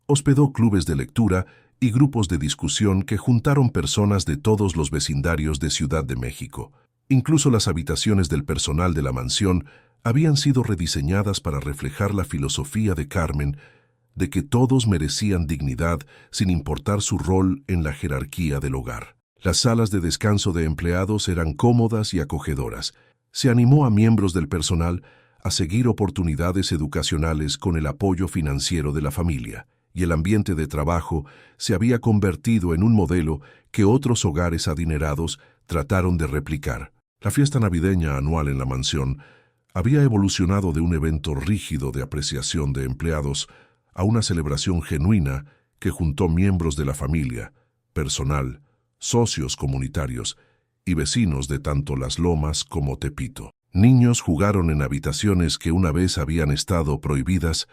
hospedó clubes de lectura y grupos de discusión que juntaron personas de todos los vecindarios de Ciudad de México. Incluso las habitaciones del personal de la mansión habían sido rediseñadas para reflejar la filosofía de Carmen de que todos merecían dignidad sin importar su rol en la jerarquía del hogar. Las salas de descanso de empleados eran cómodas y acogedoras. Se animó a miembros del personal a seguir oportunidades educacionales con el apoyo financiero de la familia, y el ambiente de trabajo se había convertido en un modelo que otros hogares adinerados trataron de replicar. La fiesta navideña anual en la mansión había evolucionado de un evento rígido de apreciación de empleados a una celebración genuina que juntó miembros de la familia, personal, socios comunitarios y vecinos de tanto Las Lomas como Tepito. Niños jugaron en habitaciones que una vez habían estado prohibidas,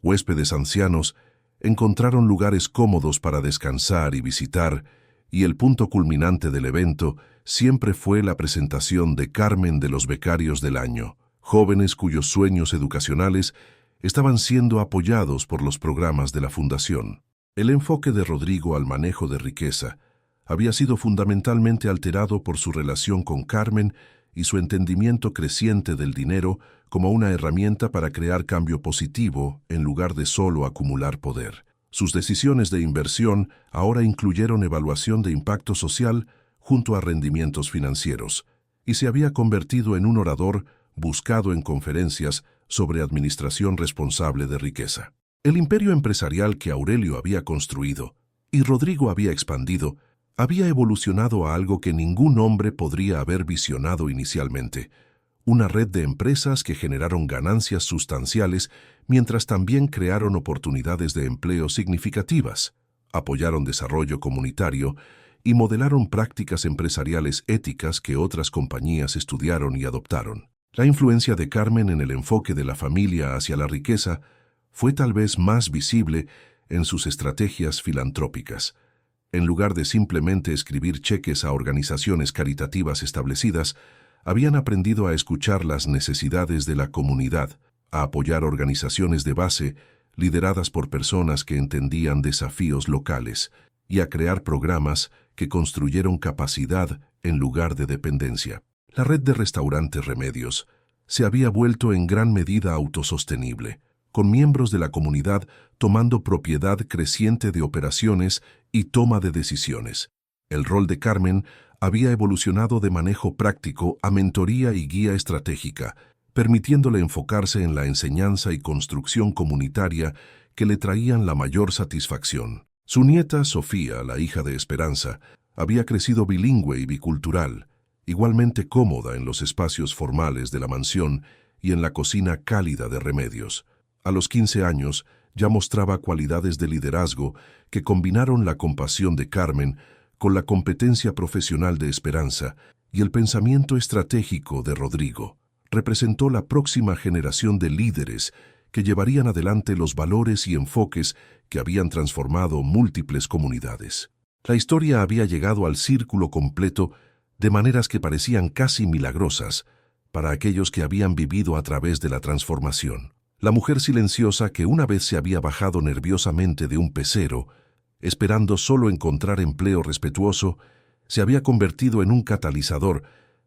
huéspedes ancianos encontraron lugares cómodos para descansar y visitar, y el punto culminante del evento siempre fue la presentación de Carmen de los Becarios del Año, jóvenes cuyos sueños educacionales estaban siendo apoyados por los programas de la Fundación. El enfoque de Rodrigo al manejo de riqueza había sido fundamentalmente alterado por su relación con Carmen y su entendimiento creciente del dinero como una herramienta para crear cambio positivo en lugar de solo acumular poder. Sus decisiones de inversión ahora incluyeron evaluación de impacto social junto a rendimientos financieros, y se había convertido en un orador buscado en conferencias sobre administración responsable de riqueza. El imperio empresarial que Aurelio había construido y Rodrigo había expandido había evolucionado a algo que ningún hombre podría haber visionado inicialmente: una red de empresas que generaron ganancias sustanciales mientras también crearon oportunidades de empleo significativas, apoyaron desarrollo comunitario y modelaron prácticas empresariales éticas que otras compañías estudiaron y adoptaron. La influencia de Carmen en el enfoque de la familia hacia la riqueza fue tal vez más visible en sus estrategias filantrópicas. En lugar de simplemente escribir cheques a organizaciones caritativas establecidas, habían aprendido a escuchar las necesidades de la comunidad, a apoyar organizaciones de base lideradas por personas que entendían desafíos locales y a crear programas que construyeron capacidad en lugar de dependencia. La red de restaurantes Remedios se había vuelto en gran medida autosostenible, con miembros de la comunidad tomando propiedad creciente de operaciones y toma de decisiones. El rol de Carmen había evolucionado de manejo práctico a mentoría y guía estratégica, permitiéndole enfocarse en la enseñanza y construcción comunitaria que le traían la mayor satisfacción. Su nieta, Sofía, la hija de Esperanza, había crecido bilingüe y bicultural, igualmente cómoda en los espacios formales de la mansión y en la cocina cálida de Remedios. A los 15 años ya mostraba cualidades de liderazgo que combinaron la compasión de Carmen con la competencia profesional de Esperanza y el pensamiento estratégico de Rodrigo. Representó la próxima generación de líderes que llevarían adelante los valores y enfoques que habían transformado múltiples comunidades. La historia había llegado al círculo completo de maneras que parecían casi milagrosas para aquellos que habían vivido a través de la transformación. La mujer silenciosa que una vez se había bajado nerviosamente de un pecero, esperando solo encontrar empleo respetuoso, se había convertido en un catalizador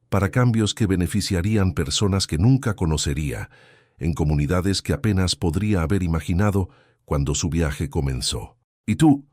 para cambios que beneficiarían personas que nunca conocería, en comunidades que apenas podría haber imaginado cuando su viaje comenzó. ¿Y tú?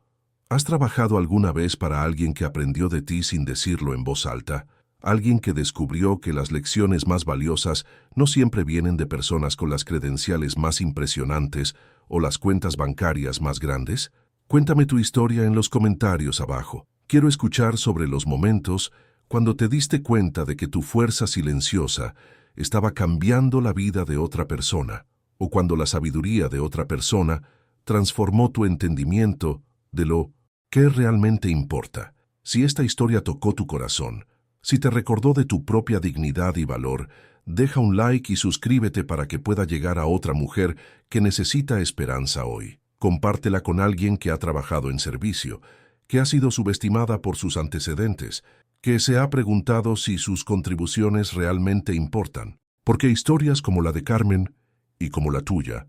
¿Has trabajado alguna vez para alguien que aprendió de ti sin decirlo en voz alta? ¿Alguien que descubrió que las lecciones más valiosas no siempre vienen de personas con las credenciales más impresionantes o las cuentas bancarias más grandes? Cuéntame tu historia en los comentarios abajo. Quiero escuchar sobre los momentos cuando te diste cuenta de que tu fuerza silenciosa estaba cambiando la vida de otra persona, o cuando la sabiduría de otra persona transformó tu entendimiento de lo que realmente importa. Si esta historia tocó tu corazón, si te recordó de tu propia dignidad y valor, deja un like y suscríbete para que pueda llegar a otra mujer que necesita esperanza hoy. Compártela con alguien que ha trabajado en servicio, que ha sido subestimada por sus antecedentes, que se ha preguntado si sus contribuciones realmente importan. Porque historias como la de Carmen y como la tuya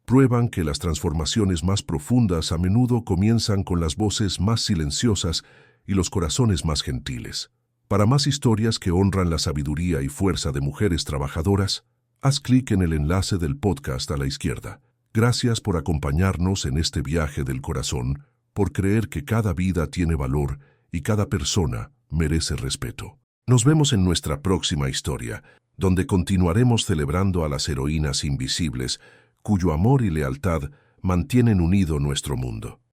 prueban que las transformaciones más profundas a menudo comienzan con las voces más silenciosas y los corazones más gentiles. Para más historias que honran la sabiduría y fuerza de mujeres trabajadoras, haz clic en el enlace del podcast a la izquierda. Gracias por acompañarnos en este viaje del corazón, por creer que cada vida tiene valor y cada persona merece respeto. Nos vemos en nuestra próxima historia, donde continuaremos celebrando a las heroínas invisibles, cuyo amor y lealtad mantienen unido nuestro mundo.